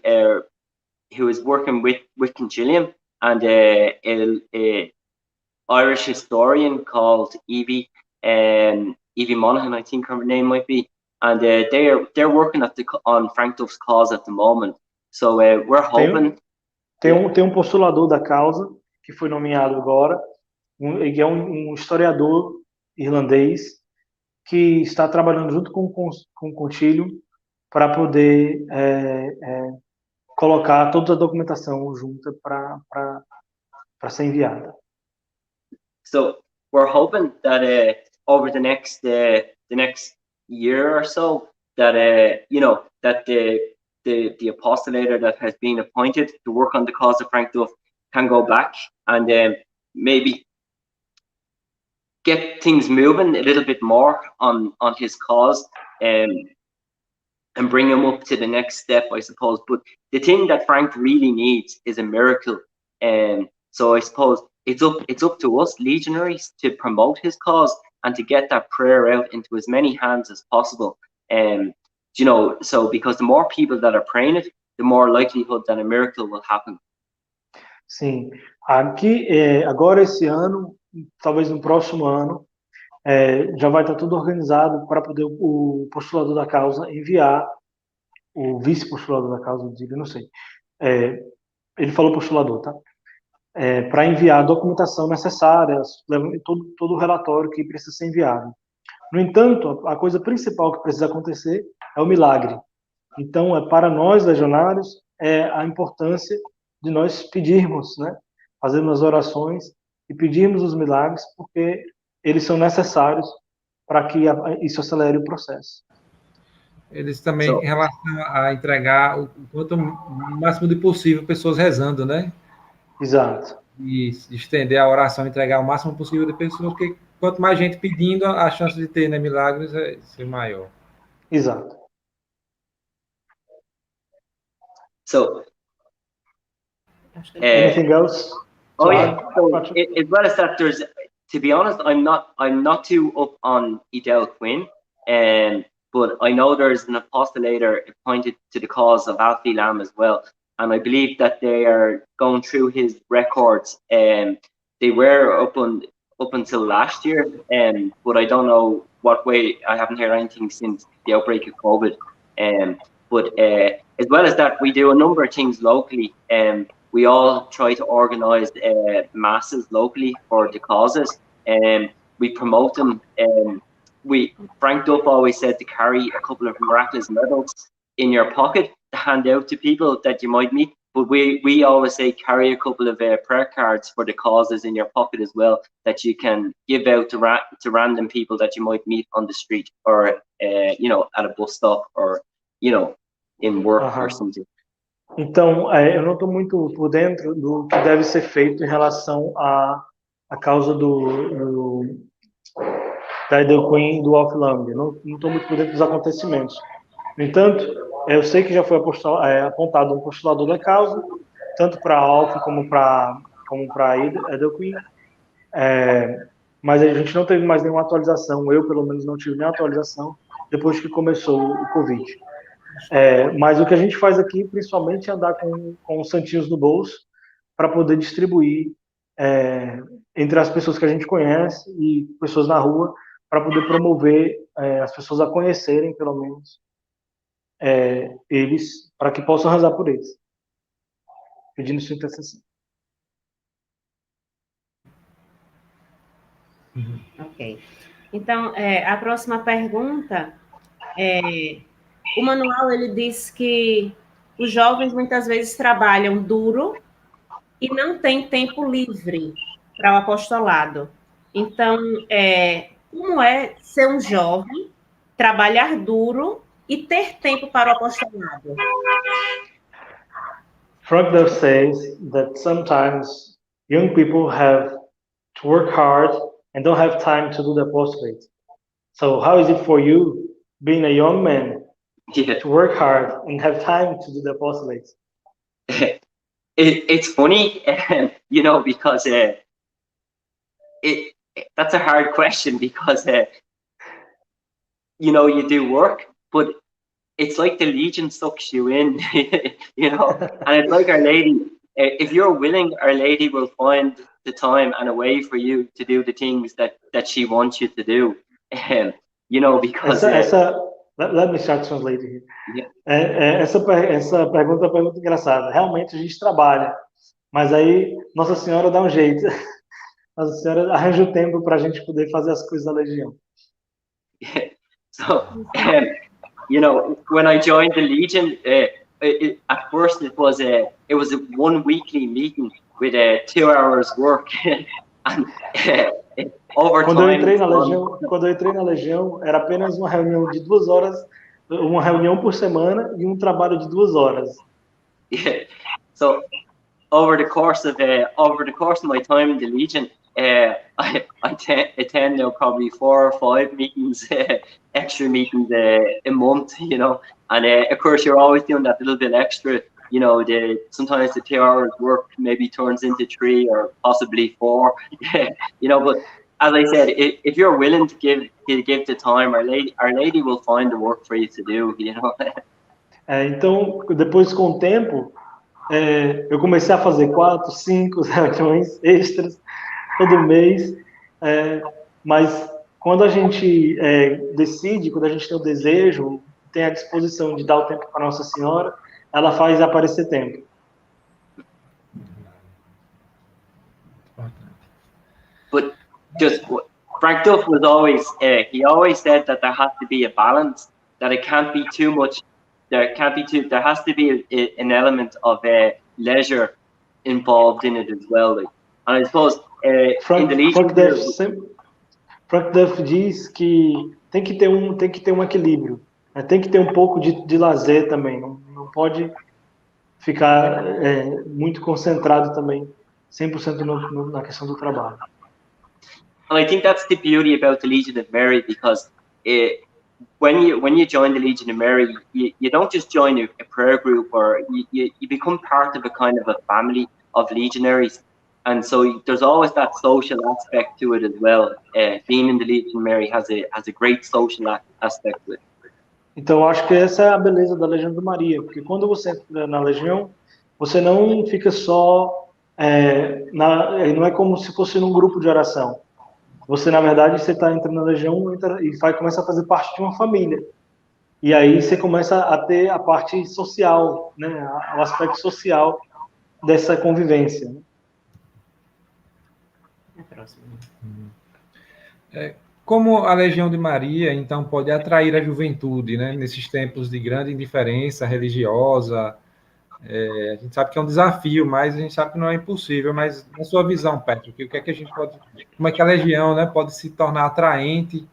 who was working with Concilium, and a Irish historian called Evie Monaghan, I think her name might be, and they're working on Frank Duff's cause at the moment. So we're hoping. Tem postulador da causa que foi nomeado agora. Ele é um historiador irlandês que está trabalhando junto com o Contilho para poder colocar toda a documentação junta para ser enviada. So we're hoping that over the next year or so that that the apostolator that has been appointed to work on the cause of Frank Duff can go back and maybe get things moving a little bit more on his cause and bring him up to the next step, I suppose. But the thing that Frank really needs is a miracle. So I suppose it's up to us legionaries to promote his cause and to get that prayer out into as many hands as possible. So because the more people that are praying it, the more likelihood that a miracle will happen. Sim, aqui agora esse ano, talvez no próximo ano, já vai estar tudo organizado para poder o postulador da causa enviar o vice-postulador da causa dele, não sei. Ele falou postulador, tá? Para enviar a documentação necessária, todo o relatório que precisa ser enviado. No entanto, a coisa principal que precisa acontecer é o milagre. Então, para nós, legionários, a importância de nós pedirmos, né? Fazermos as orações e pedirmos os milagres, porque eles são necessários para que isso acelere o processo. Eles também, em relação a entregar o quanto o máximo de possível pessoas rezando, né? Exato. E estender a oração, entregar o máximo possível de pessoas, porque quanto mais gente pedindo, a chance de ter, né, milagres é ser maior. Exato. So, anything else? Oh yeah. So, as well as that, there's, to be honest, I'm not too up on Edel Quinn, but I know there's an apostolator appointed to the cause of Alfie Lam as well, and I believe that they are going through his records. They were up until last year, but I don't know what way. I haven't heard anything since the outbreak of COVID. But as well as that, we do a number of things locally. We all try to organise masses locally for the causes, and we promote them. Frank Duff always said to carry a couple of miraculous medals in your pocket to hand out to people that you might meet. But we always say carry a couple of prayer cards for the causes in your pocket as well, that you can give out to random people that you might meet on the street, or at a bus stop, or in work or something. Então, eu não estou muito por dentro do que deve ser feito em relação à causa da Edel Quinn do Alfie Lam. Não estou muito por dentro dos acontecimentos. No entanto, eu sei que já foi apontado um postulador da causa, tanto para Alfie como para Edel Quinn. Mas a gente não teve mais nenhuma atualização. Eu, pelo menos, não tive nenhuma atualização depois que começou o Covid. Mas o que a gente faz aqui, principalmente, é andar com os santinhos no bolso para poder distribuir entre as pessoas que a gente conhece e pessoas na rua, para poder promover as pessoas a conhecerem, pelo menos, eles, para que possam rezar por eles, pedindo sua intercessão. Ok. Então, a próxima pergunta o manual, ele diz que os jovens muitas vezes trabalham duro e não têm tempo livre para o apostolado. Então, como é ser um jovem, trabalhar duro e ter tempo para o apostolado? Frank Duff says that sometimes young people have to work hard and don't have time to do the apostolate. So how is it for you, being a young man, to work hard and have time to do the apostolate? It's funny, because that's a hard question, because you do work, but it's like the Legion sucks you in, and it's like Our Lady. If you're willing, Our Lady will find the time and a way for you to do the things that she wants you to do, because. Let me start translating here. Essa pergunta é uma pergunta engraçada. Realmente a gente trabalha, mas aí Nossa Senhora dá um jeito. Nossa Senhora arranja o tempo para a gente poder fazer as coisas da Legião. So, when I joined the Legion, at first it was a 1 weekly meeting with 2 hours work, and over quando time. Quando eu entrei na Legião, era apenas uma reunião de 2 horas, uma reunião por semana e um trabalho de 2 horas. Yeah. So over the course of my time in the Legion, I attend now probably 4 or 5 meetings, extra meetings a month, and of course you're always doing that little bit extra. Sometimes the 2 hours work maybe turns into 3 or possibly 4, but as I said, if you're willing to give the time, Our Lady will find the work for you to do, Então, depois, com o tempo, eu comecei a fazer 4, 5 reuniões extras todo mês, mas quando a gente decide, quando a gente tem o desejo, tem a disposição de dar o tempo para Nossa Senhora, ela faz aparecer tempo. But just Frank Duff was always he always said that there has to be a balance, that it can't be too much, there has to be an element of leisure involved in it as well. Like. And I suppose Frank Duff diz que tem que ter um equilíbrio, né? Tem que ter um pouco de lazer também, não pode ficar muito concentrado também 100% na questão do trabalho. And I think that's the beauty about the Legion of Mary, because when you join the Legion of Mary, you don't just join a prayer group, or you become part of a kind of a family of legionaries. And so there's always that social aspect to it as well. Being in the Legion of Mary has a great social aspect to it. Então, eu acho que essa é a beleza da Legião de Maria, porque quando você entra na Legião, você não fica só... não é como se fosse num grupo de oração. Você, na verdade, você está entrando na Legião e começa a fazer parte de uma família. E aí você começa a ter a parte social, né? O aspecto social dessa convivência. Né? Como a Legião de Maria, então, pode atrair a juventude, né? Nesses tempos de grande indiferença religiosa. A gente sabe que é um desafio, mas a gente sabe que não é impossível. Mas na sua visão, Patrick, o que é que a gente pode, como é que a Legião, né, pode se tornar atraente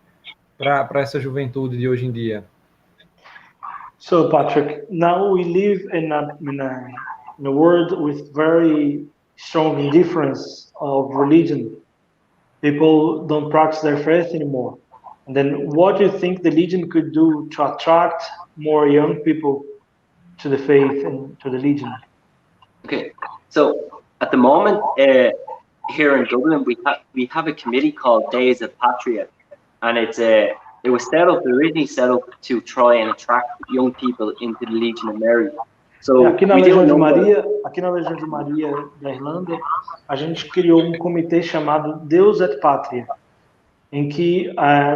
para essa juventude de hoje em dia? So, Patrick, now we live in a world with very strong indifference of religion. People don't practice their faith anymore. And then, what do you think the Legion could do to attract more young people to the faith and to the Legion? Okay, so at the moment here in Dublin, we have a committee called Days of Patria, and it was originally set up to try and attract young people into the Legion of Mary. So aqui na Legião de Maria da Irlanda, a gente criou um comitê chamado Deus et Patria, em que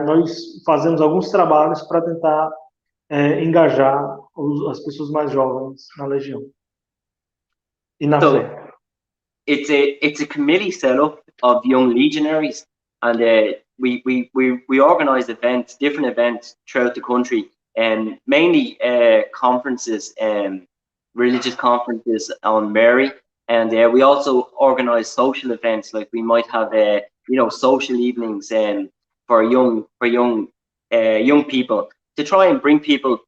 nós fazemos alguns trabalhos para tentar engajar as pessoas mais jovens na Legião e na fé. It's a committee set up of young legionaries, and we organize events, different events throughout the country, and mainly conferences, religious conferences on Mary, and we also organize social events, like we might have social evenings for young people, to try and bring people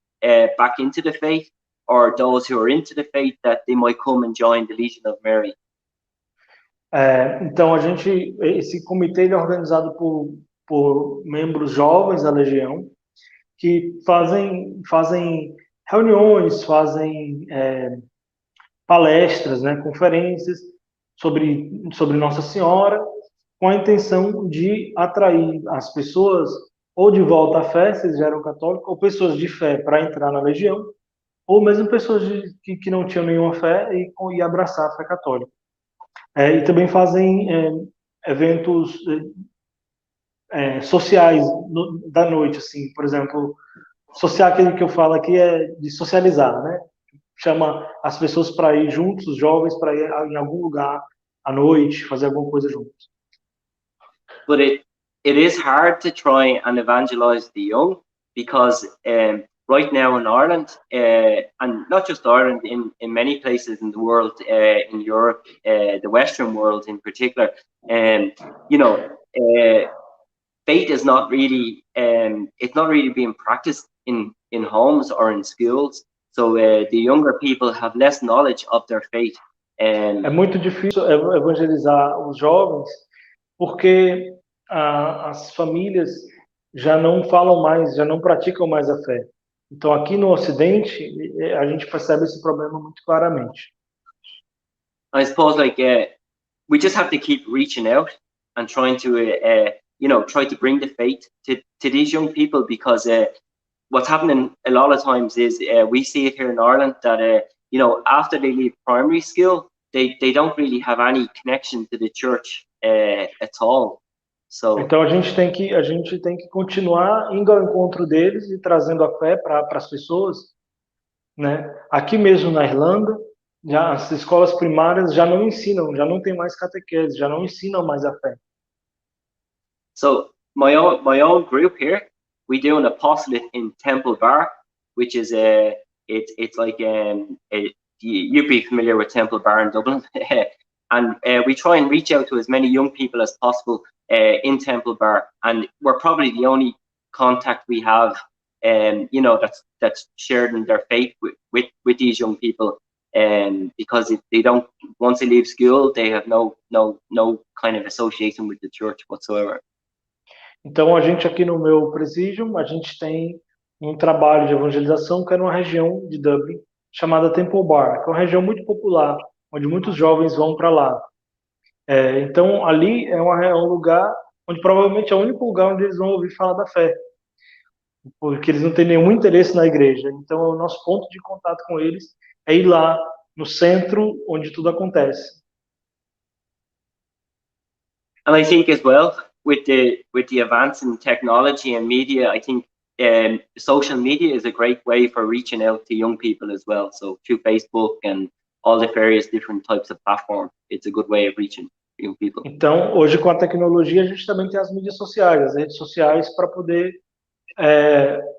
back into the faith, or those who are into the faith, that they might come and join the Legion of Mary. Então esse comitê ele é organizado por membros jovens da Legião, que fazem reuniões, fazem palestras, né, conferências sobre Nossa Senhora, com a intenção de atrair as pessoas ou de volta à fé, se eles já eram católicos, ou pessoas de fé para entrar na Legião, ou mesmo pessoas que não tinham nenhuma fé e abraçar a fé católica. E também fazem eventos sociais da noite, assim, por exemplo, social, aquele que eu falo aqui é de socializar, né? Chama as pessoas para ir juntos, os jovens, para ir em algum lugar à noite, fazer alguma coisa juntos. But it is hard to try and evangelize the young, because right now in Ireland, and not just Ireland, in many places in the world, in Europe, the Western world in particular, faith is not really, it's not really being practiced in homes or in schools. So the younger people have less knowledge of their faith. É muito difícil evangelizar os jovens, porque as famílias já não falam mais, já não praticam mais a fé. Então, aqui no Ocidente, a gente percebe esse problema muito claramente. I suppose, we just have to keep reaching out and trying to, try to bring the faith to these young people, because what's happening a lot of times is we see it here in Ireland that, after they leave primary school, they don't really have any connection to the church at all. So, então a gente tem que continuar indo ao encontro deles e trazendo a fé para as pessoas, né? Aqui mesmo na Irlanda, já as escolas primárias já não ensinam, já não tem mais catequese, já não ensinam mais a fé. so my own group here, we do an apostolate in Temple Bar, which is it's like you'd be familiar with Temple Bar in Dublin, and we try and reach out to as many young people as possible in Temple Bar, and we're probably the only contact we have, that's shared in their faith with these young people. Because if they don't, once they leave school, they have no kind of association with the church whatsoever. Então a gente aqui no meu presídio, a gente tem um trabalho de evangelização que é numa região de Dublin chamada Temple Bar, que é uma região muito popular, onde muitos jovens vão para lá. Então ali é um lugar onde provavelmente é o único lugar onde eles vão ouvir falar da fé, porque eles não têm nenhum interesse na igreja. Então o nosso ponto de contato com eles é ir lá no centro onde tudo acontece. And I think as well, with the advance in technology and media, I think social media is a great way for reaching out to young people as well. So through Facebook and all the various different types of platforms, it's a good way of reaching young people. Então, hoje com a tecnologia, a gente também tem as mídias sociais, as redes sociais, para poder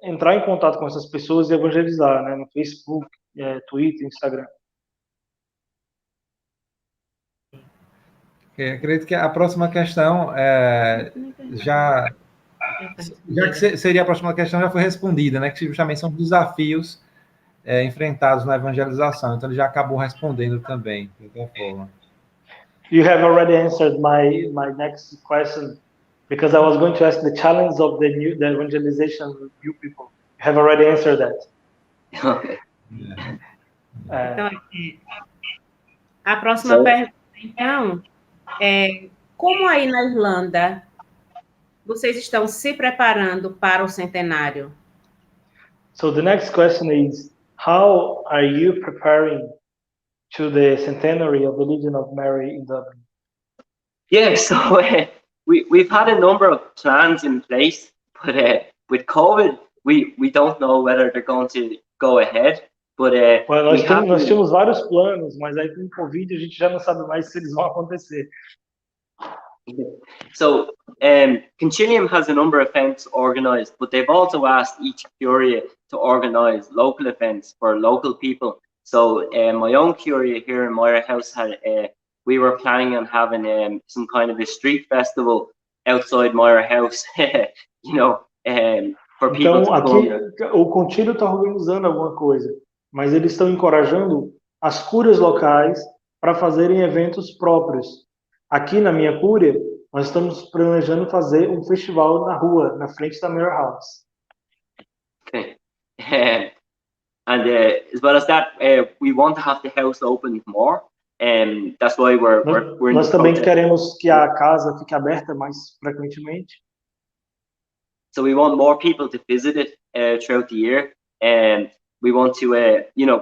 entrar em contato com essas pessoas e evangelizar, né? No Facebook, Twitter, Instagram. Acredito que a próxima questão já que seria a próxima questão já foi respondida, né? Que justamente são desafios enfrentados na evangelização. Então ele já acabou respondendo também, de qualquer forma. You have already answered my next question, because I was going to ask the challenge of the evangelization of new people. You have already answered that. Okay. Então, a próxima pergunta, então, como aí na Irlanda vocês estão se preparando para o centenário? So the next question is, how are you preparing to the centenary of the Legion of Mary in Dublin? Yeah, so we've had a number of plans in place, but with COVID, we don't know whether they're going to go ahead. But nós tínhamos vários planos, mas aí com o Covid a gente já não sabe mais se eles vão acontecer. So Concilium has a number of events organized, but they've also asked each curia to organize local events for local people. So my own curia here in Myra House we were planning on having some kind of a street festival outside Myra House, for people então, to come. Aqui o Contílio está organizando alguma coisa, mas eles estão encorajando as cúrias locais para fazerem eventos próprios. Aqui na minha cúria, nós estamos planejando fazer um festival na rua, na frente da Myra House. Okay. And as well as that, we want to have the house open more. That's why we're nós também queremos que a casa fique aberta mais frequentemente. So we want more people to visit it throughout the year, and we want to,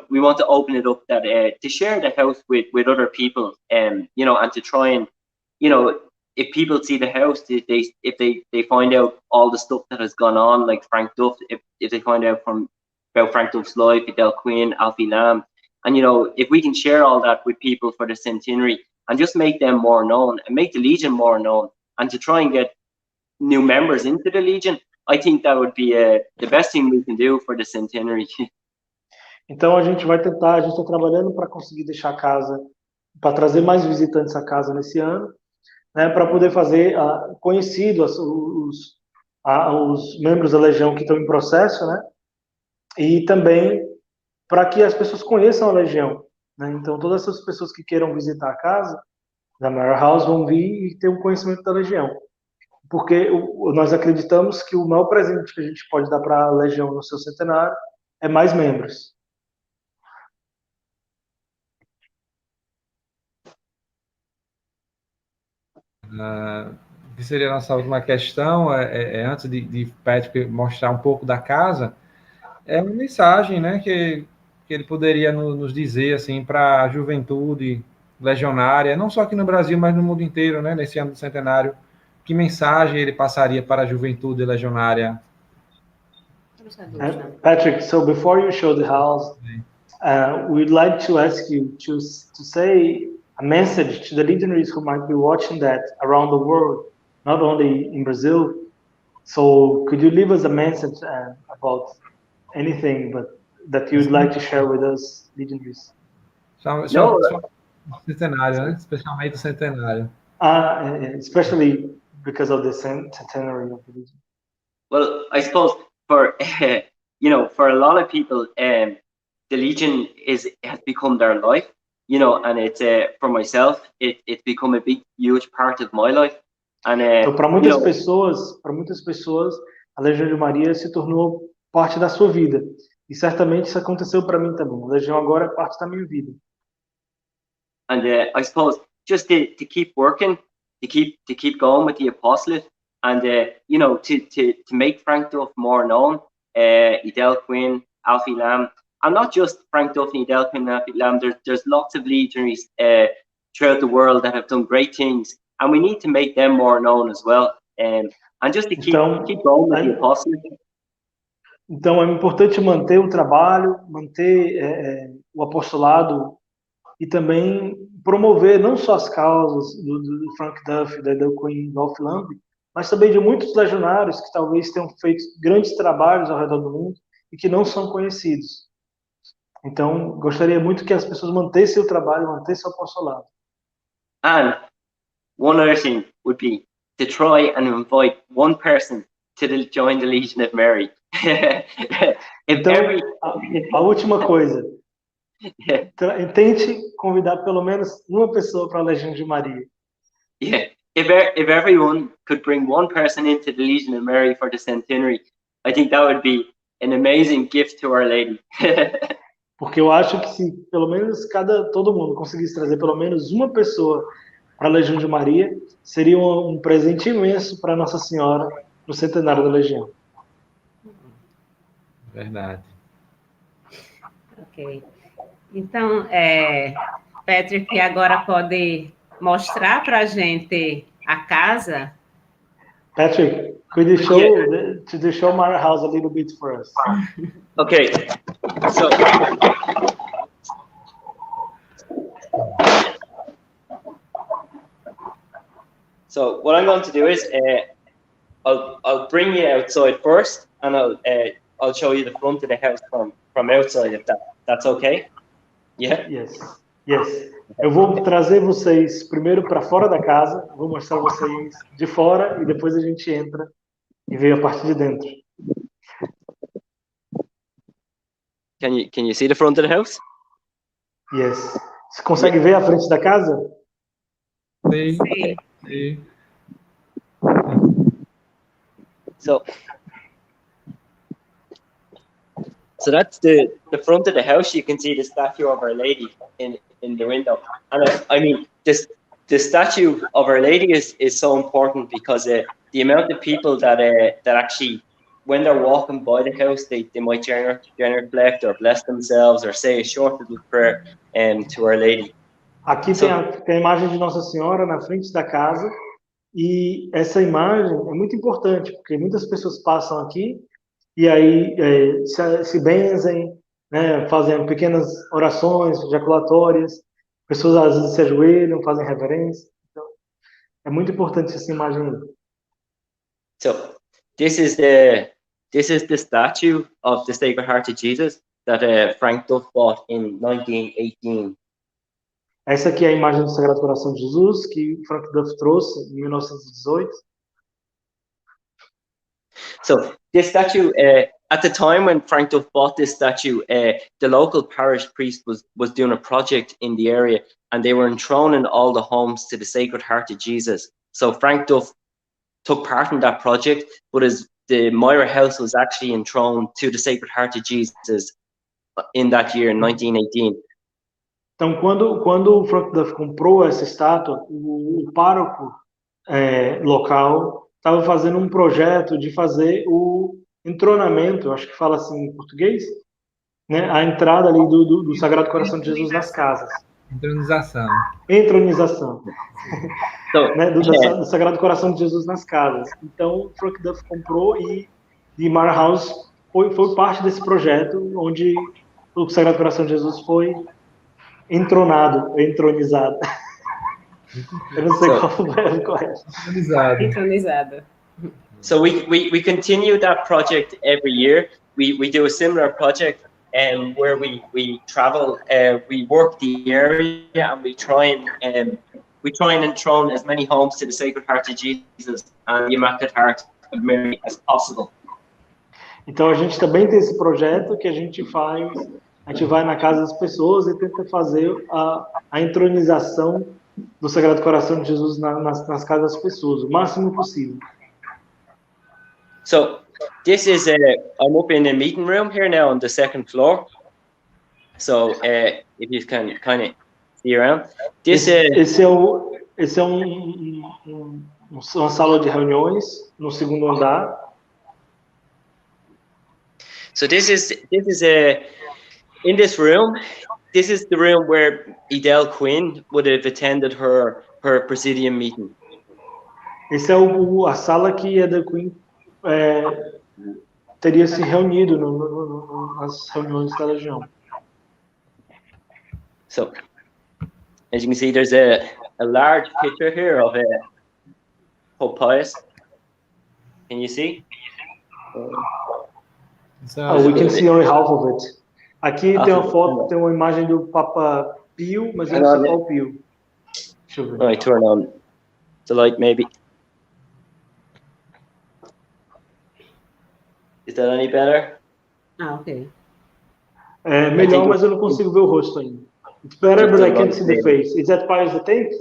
we want to open it up that to share the house with other people, and to try and, if people see the house, if they find out all the stuff that has gone on, like Frank Duff, if they find out about Frank Duff's life, Del Quinn, Alfie Lamb, and if we can share all that with people for the centenary and just make them more known and make the Legion more known, and to try and get new members into the Legion, I think that would be the best thing we can do for the centenary. Então a gente está trabalhando para conseguir deixar a casa, para trazer mais visitantes à casa nesse ano, né, para poder fazer conhecido os membros da Legião que estão em processo, né, e também para que as pessoas conheçam a Legião, né. Então todas essas pessoas que queiram visitar a casa da Myra House vão vir e ter um conhecimento da Legião, porque nós acreditamos que o maior presente que a gente pode dar para a Legião no seu centenário é mais membros. Que seria a nossa última questão, antes de Patrick mostrar um pouco da casa, é uma mensagem, né, que ele poderia nos dizer assim, para a juventude legionária, não só aqui no Brasil, mas no mundo inteiro, né, nesse ano do centenário, que mensagem ele passaria para a juventude legionária? Patrick, so before you show the house, we'd like to ask you to say a message to the legionaries who might be watching that around the world, not only in Brazil. So could you leave us a message about anything but that you'd like to share with us, legionaries? Centenário, né? Especialmente o centenário. Especially because of the centenary of the Legion. Well, I suppose for for a lot of people, the Legion has become their life, and it's for myself, it's become a big, huge part of my life. And então, para muitas pessoas, a Legião de Maria se tornou parte da sua vida. E certamente isso aconteceu para mim também. A Legião agora é parte da minha vida. And I suppose just to keep working, to keep going with the apostolate, and to make Frank Duff more known, Idel Quinn, Alfie Lamb, and not just Frank Duff and Idel Quinn and Alfie Lamb. There's lots of legionaries throughout the world that have done great things, and we need to make them more known as well. And just to keep going with the apostolate. Então é importante manter o trabalho, manter o apostolado e também promover não só as causas do Frank Duff, da Idel Quinn, do Alfie Lamb, mas também de muitos legionários que talvez tenham feito grandes trabalhos ao redor do mundo e que não são conhecidos. Então, gostaria muito que as pessoas mantessem o trabalho, mantessem o apostolado. And one other thing would be to try and invite one person to join the Legion of Mary. Então, a última coisa, tente convidar pelo menos uma pessoa para a Legião de Maria. Yeah. If everyone could bring one person into the Legion of Mary for the centenary, I think that would be an amazing gift to Our Lady. Porque eu acho que se pelo menos todo mundo conseguisse trazer pelo menos uma pessoa para a Legião de Maria, seria um presente imenso para Nossa Senhora no Centenário da Legião. Verdade. Ok. Então, Patrick agora pode mostrar para a gente a casa. Patrick, could you show Myra House a little bit for us? Okay. So what I'm going to do is I'll bring you outside first, and I'll show you the front of the house from outside, if that's okay. Yeah. Yes. Eu vou trazer vocês primeiro para fora da casa, vou mostrar vocês de fora e depois a gente entra e vê a parte de dentro. Can you see the front of the house? Yes. Você consegue ver a frente da casa? Sim. So that's the front of the house. You can see the statue of Our Lady in the window. And I mean, the statue of Our Lady is so important because the amount of people that actually, when they're walking by the house, they might genuflect or bless themselves or say a short little prayer to Our Lady. Aqui tem a imagem de Nossa Senhora na frente da casa, e essa imagem é muito importante porque muitas pessoas passam aqui e aí se benzem, né, fazem pequenas orações ejaculatórias, pessoas às vezes se ajoelham, fazem reverência. Então, é muito importante essa imagem aí. So this is the statue of the Sacred Heart of Jesus that Frank Duff bought in 1918. Essa aqui é a imagem do Sagrado Coração de Jesus que Frank Duff trouxe em 1918. So this statue, at the time when Frank Duff bought this statue, the local parish priest was doing a project in the area, and they were enthroning all the homes to the Sacred Heart of Jesus. So Frank Duff took part in that project, but the Myra House was actually enthroned to the Sacred Heart of Jesus in that year, in 1918. Então, quando o Frank Duff comprou essa estátua, o pároco local estava fazendo um projeto de fazer o entronamento, acho que fala assim em português, né, a entrada ali do Sagrado Coração de Jesus nas casas. Entronização. Entronização. So, Né, do Sagrado Coração de Jesus nas casas. Então, Frank Duff comprou e Myra House foi parte desse projeto onde o Sagrado Coração de Jesus foi entronizado. Eu não sei qual foi o verbo correto. Entronizado. So we continue that project every year. We do a similar project where we travel, we work the area, and we try and enthrone as many homes to the Sacred Heart of Jesus and the Immaculate Heart of Mary as possible. Então a gente também tem esse projeto que a gente vai na casa das pessoas e tenta fazer a entronização do Sagrado Coração de Jesus nas casas das pessoas, o máximo possível. So this is I'm up in the meeting room here now on the second floor. So if you can kind of see around, esse é uma sala de reuniões no segundo andar. So this is in this room. This is the room where Edel Quinn would have attended her presidium meeting. Esse é a sala que Edel Quinn teria se reunido nas reuniões da Legião. So, as you can see, there's a large picture here of Pope Pius. Can you see? We can see only half of it. Aqui tem uma foto, tem uma imagem do Papa Pio, mas eu não sei qual Pio. Deixa eu ver. All right, turn on the light, maybe. Is that any better? Ok. É melhor, mas eu não consigo ver o rosto ainda. It's better, but I can't see the face. Is that Pius X?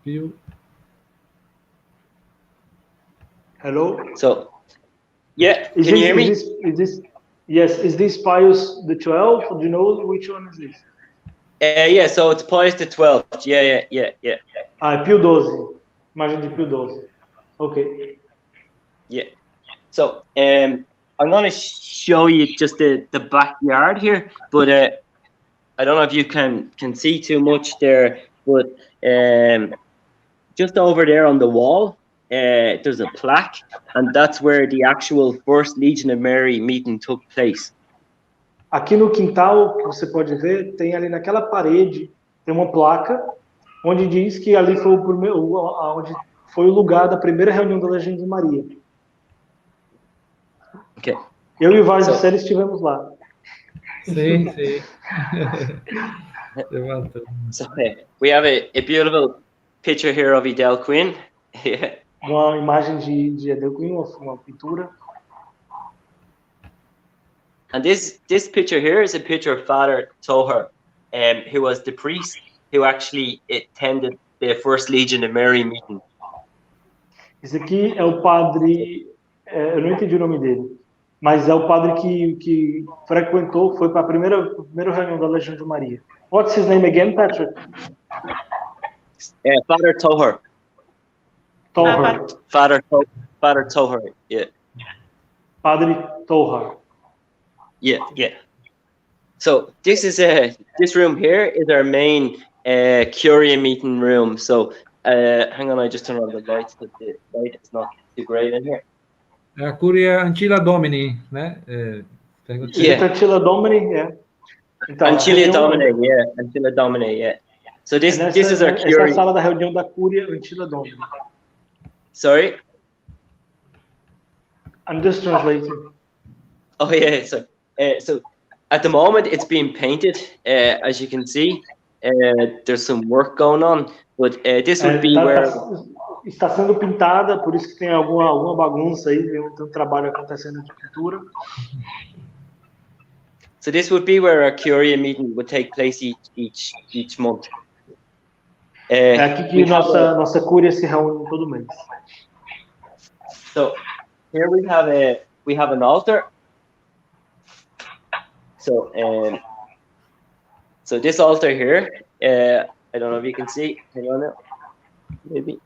Pio. Hello? So, yeah, can you hear me? Is this Pius the 12th? Do you know which one is this? Yeah, so it's Pius the 12th. Yeah. Pio 12. Imagem de Pio 12. Okay. Yeah. So, I'm going to show you just the backyard here, but I don't know if you can see too much there, but just over there on the wall, there's a plaque, and that's where the actual first Legion of Mary meeting took place. Aqui no quintal, você pode ver, tem ali naquela parede, tem uma placa, onde diz que ali foi onde foi o lugar da primeira reunião da Legião de Maria. Okay. Eu e o Vaz de Série estivemos lá. Sim. So we have a beautiful picture here of Edel Quinn. Uma imagem de Edel Quinn, uma pintura. And this picture here is a picture of Father Toher, who was the priest who actually attended the first Legion of Mary meeting. Esse aqui é o padre, eu não entendi o nome dele, mas é o padre que frequentou, foi para a primeira reunião da Legião de Maria. What's his name again, Patrick? Father Toher. Father Toher, yeah. Padre Toher. Yeah. So this room here is our main Curia meeting room. So hang on, I just turn on the lights because the light is not too great in here. A Curia Antilla Domini, né? Antilla Domini, yeah. Então, Antilla Domini, yeah. So this is our Curia. Essa é a sala da reunião da Curia Antilla Domini. Sorry? I'm just translating. Oh yeah, so at the moment it's being painted, as you can see. There's some work going on, but this would be where... Está sendo pintada, por isso que tem alguma bagunça aí, tem um trabalho acontecendo de pintura. So this would be where our Curia meeting would take place each month. É aqui que nossa Curia se reúne todo mês. So here we have an altar. So this altar here, I don't know if you can see. Hang on now. Maybe.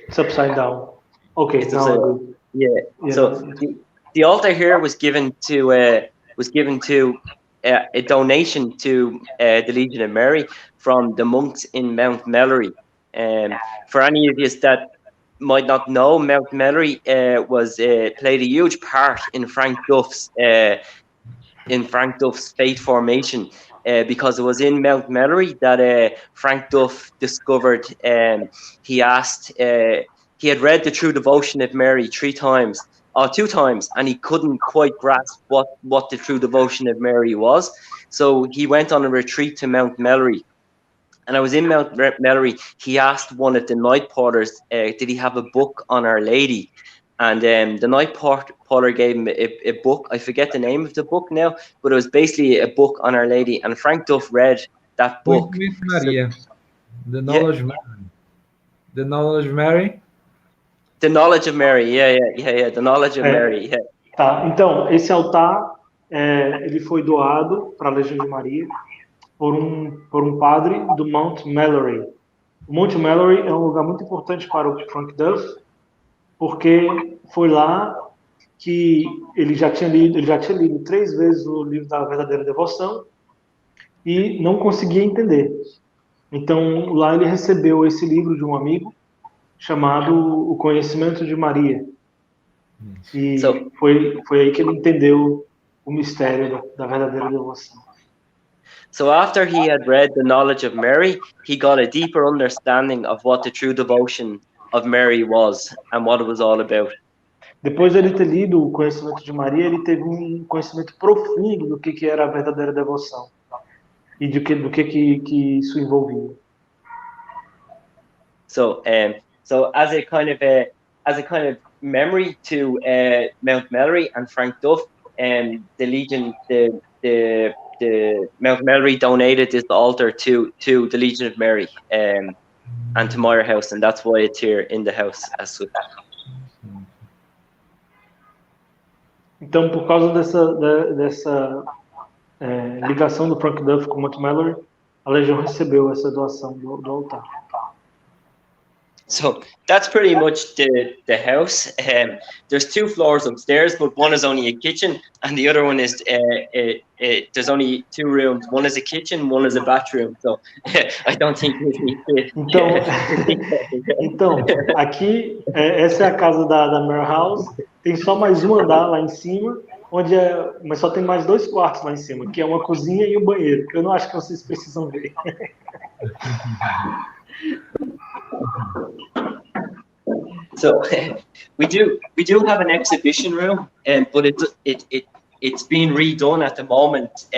It's upside down. Okay. It's upside down. Yeah. So the altar here was given to was given to a donation to the Legion of Mary from the monks in Mount Melleray. For any of you that might not know, Mount Melleray played a huge part in Frank Duff's faith formation, because it was in Mount Melleray that Frank Duff discovered. He had read the True Devotion of Mary 2 times, and he couldn't quite grasp what the True Devotion of Mary was. So he went on a retreat to Mount Melleray. And I was in Mount Melleray. He asked one of the night porters, did he have a book on Our Lady? And the night porter gave him a book. I forget the name of the book now, but it was basically a book on Our Lady. And Frank Duff read that book. Maria. The Knowledge of Mary. The Knowledge of Mary? The Knowledge of Mary, yeah. The Knowledge of Mary, yeah. Tá, então, esse altar, ele foi doado para a Legião de Maria por um padre do Mount Melleray. O Mount Melleray é um lugar muito importante para o Frank Duff, porque foi lá que ele já tinha lido 3 vezes o livro da verdadeira devoção e não conseguia entender. Então, lá ele recebeu esse livro de um amigo chamado O Conhecimento de Maria. E foi aí que ele entendeu o mistério da verdadeira devoção. So after he had read the Knowledge of Mary, he got a deeper understanding of what the true devotion of Mary was and what it was all about. Depois de ele ter lido o Conhecimento de Maria, ele teve um conhecimento profundo do que era a verdadeira devoção e do que isso envolvia. So as a kind of memory to Mount Melleray and Frank Duff, the Legion, the Mount Melleray donated this altar to the Legion of Mary and to Myra House, and that's why it's here in the house as such. Então, por causa dessa ligação do Frank Duff com o Mount Melleray, a Legião recebeu essa doação do altar. So that's pretty much the house. There's 2 floors upstairs, but one is only a kitchen, and the other one is there's only 2 rooms. One is a kitchen, one is a bathroom. So I don't think we need to. Então, aqui essa é a casa da Myra House. Tem só mais um andar lá em cima, mas só tem mais 2 quartos lá em cima, que é uma cozinha e um banheiro, que eu não acho que vocês precisam ver. So we do have an exhibition room, but it's being redone at the moment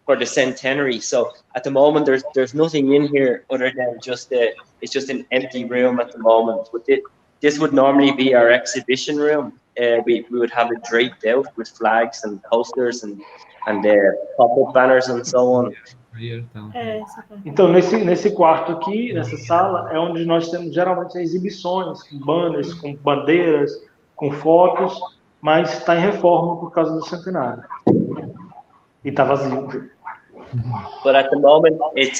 for the centenary. So at the moment there's nothing in here other than it's just an empty room at the moment. But this would normally be our exhibition room. We would have it draped out with flags and posters and pop-up banners and so on. Então, nesse quarto aqui, nessa sala, é onde nós temos geralmente exibições, com banners, com bandeiras, com fotos, mas está em reforma por causa do centenário. E está vazio. But at the moment it's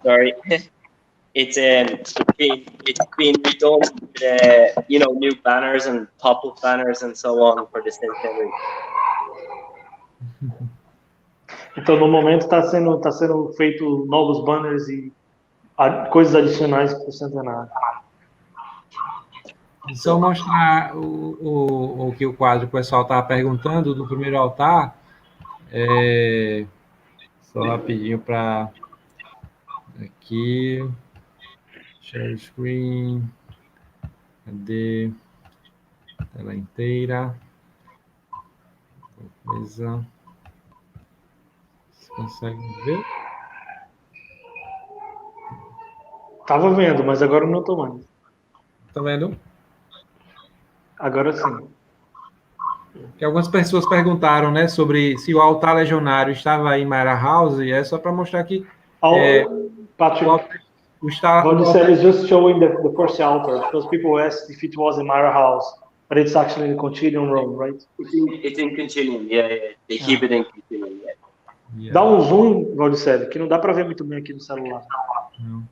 sorry. It's being redone with, new banners and pop-up banners and so on for the centenary. Então, no momento está sendo feito novos banners e coisas adicionais para o centenário. Só mostrar o que o quadro, o pessoal estava perguntando do primeiro altar. Só rapidinho para aqui. Share screen. Cadê? Tela inteira. Coisa. Você consegue ver? Tava vendo, mas agora não estou mais. Tá vendo? Agora sim. Que algumas pessoas perguntaram, né, sobre se o altar legionário estava em Myra House, e é só para mostrar que Patrick, what you said is just showing the first altar, because people asked if it was in Myra House, but it's actually in Continuum Room, right? It's in Continuum, yeah. They keep it in Continuum, yeah. Dá um zoom, Valdicelli, que não dá para ver muito bem aqui no celular. Não.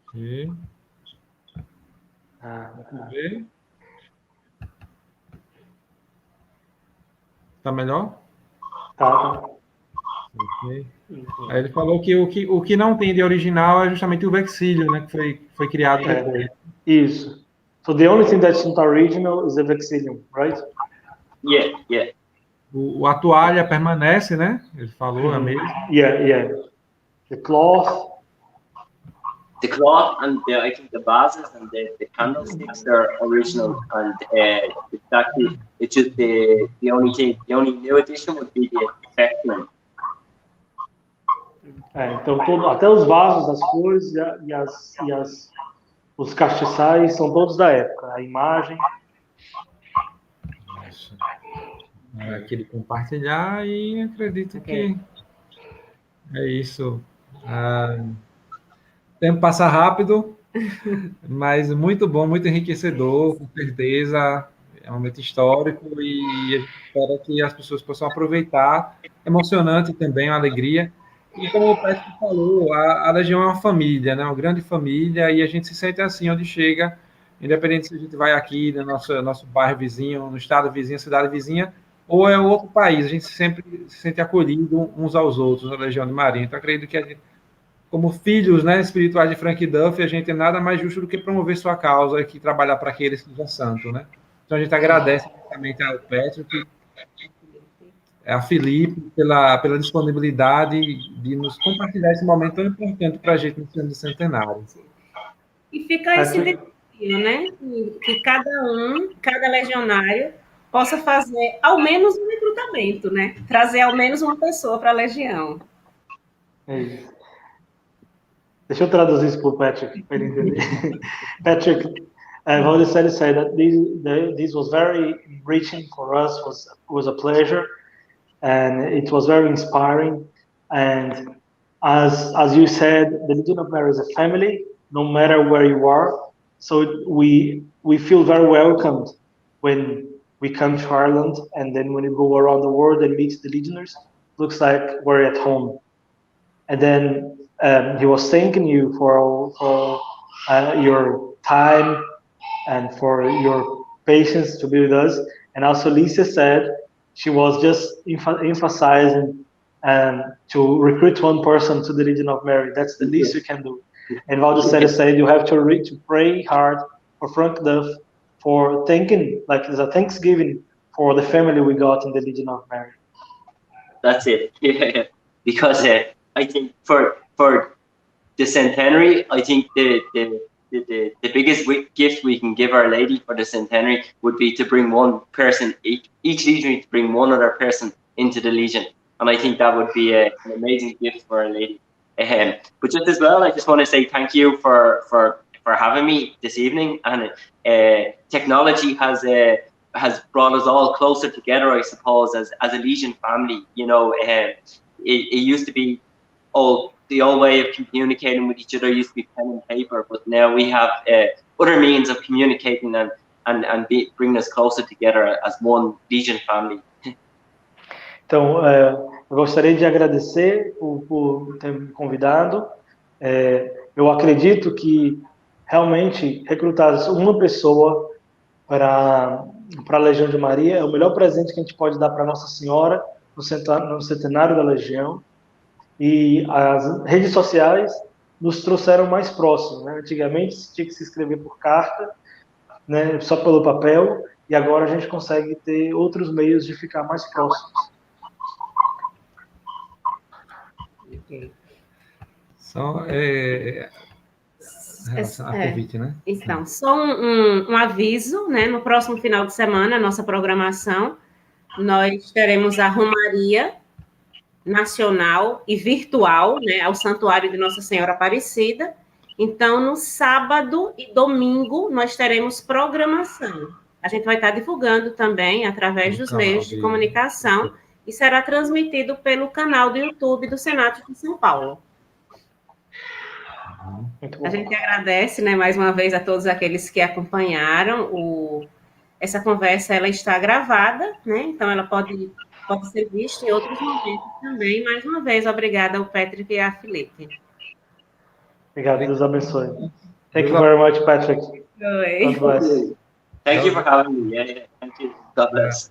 Aqui. Vamos ver. Tá melhor? Tá. Okay. Aí ele falou que o que não tem de original é justamente o vexílio, né, que foi criado depois. Isso. So the only thing that's not original is the vexillum, right? Yeah. A toalha permanece, né? Ele falou, é mesmo. Yeah. The cloth. The cloth and I think the vases and the candlesticks are original, and it's just the only new addition would be the effect. Então até os vasos das cores os castiçais são todos da época. A imagem. Nossa. Aquele compartilhar e acredito que é isso. O tempo passa rápido, mas muito bom, muito enriquecedor, com certeza. É um momento histórico e espero que as pessoas possam aproveitar. Emocionante também, uma alegria. E como o Patrick falou, a Legião é uma família, né? Uma grande família, e a gente se sente assim onde chega, independente se a gente vai aqui no nosso bairro vizinho, no estado vizinho, cidade vizinha, ou é outro país, a gente sempre se sente acolhido uns aos outros na Legião de Maria. Então, acredito que a gente, como filhos, né, espirituais de Frank Duff, a gente é nada mais justo do que promover sua causa e que trabalhar para aqueles que são santos, né? Então, a gente agradece principalmente ao Patrick, a Felipe, pela disponibilidade de nos compartilhar esse momento tão importante para a gente no Año del Centenario. E fica esse desafio, né? Que cada legionário, possa fazer ao menos um recrutamento, né? Trazer ao menos uma pessoa para a Legião. Deixa eu traduzir isso para o Patrick, para ele entender. Patrick, Valdeceli said that this was very enriching for us, was a pleasure, and it was very inspiring. And as you said, the Legion of Maria is a family, no matter where you are. So we feel very welcomed when we come to Ireland, and then when we go around the world and meet the Legionnaires, looks like we're at home. And then he was thanking you for your time and for your patience to be with us. And also Lisa said she was just emphasizing to recruit one person to the Legion of Mary. That's the least you can do. And Valdeceli said you have to pray hard for Frank Duff for thanking, like there's a Thanksgiving for the family we got in the Legion of Mary. That's it. Yeah. Because I think for the centenary, I think the biggest gift we can give Our Lady for the centenary would be to bring one person, each legion to bring one other person into the Legion. And I think that would be an amazing gift for Our Lady. But just as well, I just want to say thank you for having me this evening. And technology has brought us all closer together, I suppose, as a Legion family. You know, it used to be the old way of communicating with each other used to be pen and paper, but now we have other means of communicating and bringing us closer together as one Legion family. Então, eu gostaria de agradecer por ter me convidado. Eu acredito que realmente recrutar uma pessoa para a Legião de Maria é o melhor presente que a gente pode dar para Nossa Senhora no Centenário da Legião. E as redes sociais nos trouxeram mais próximos, né? Antigamente tinha que se inscrever por carta, né? Só pelo papel, e agora a gente consegue ter outros meios de ficar mais próximos. Só relação a convite, né? Então, só um aviso, né? No próximo final de semana, a nossa programação, nós teremos a Romaria nacional e virtual, né, ao Santuário de Nossa Senhora Aparecida. Então, no sábado e domingo, nós teremos programação. A gente vai estar divulgando também através dos meios de comunicação e será transmitido pelo canal do YouTube do Senado de São Paulo. A gente agradece, né, mais uma vez a todos aqueles que acompanharam. Essa conversa ela está gravada, né, então ela pode ser vista em outros momentos também. Mais uma vez, obrigada ao Patrick e à Felipe. Obrigado, Deus abençoe. Thank you very much, Patrick. God bless. Thank you for having me. Yeah, thank you. God bless.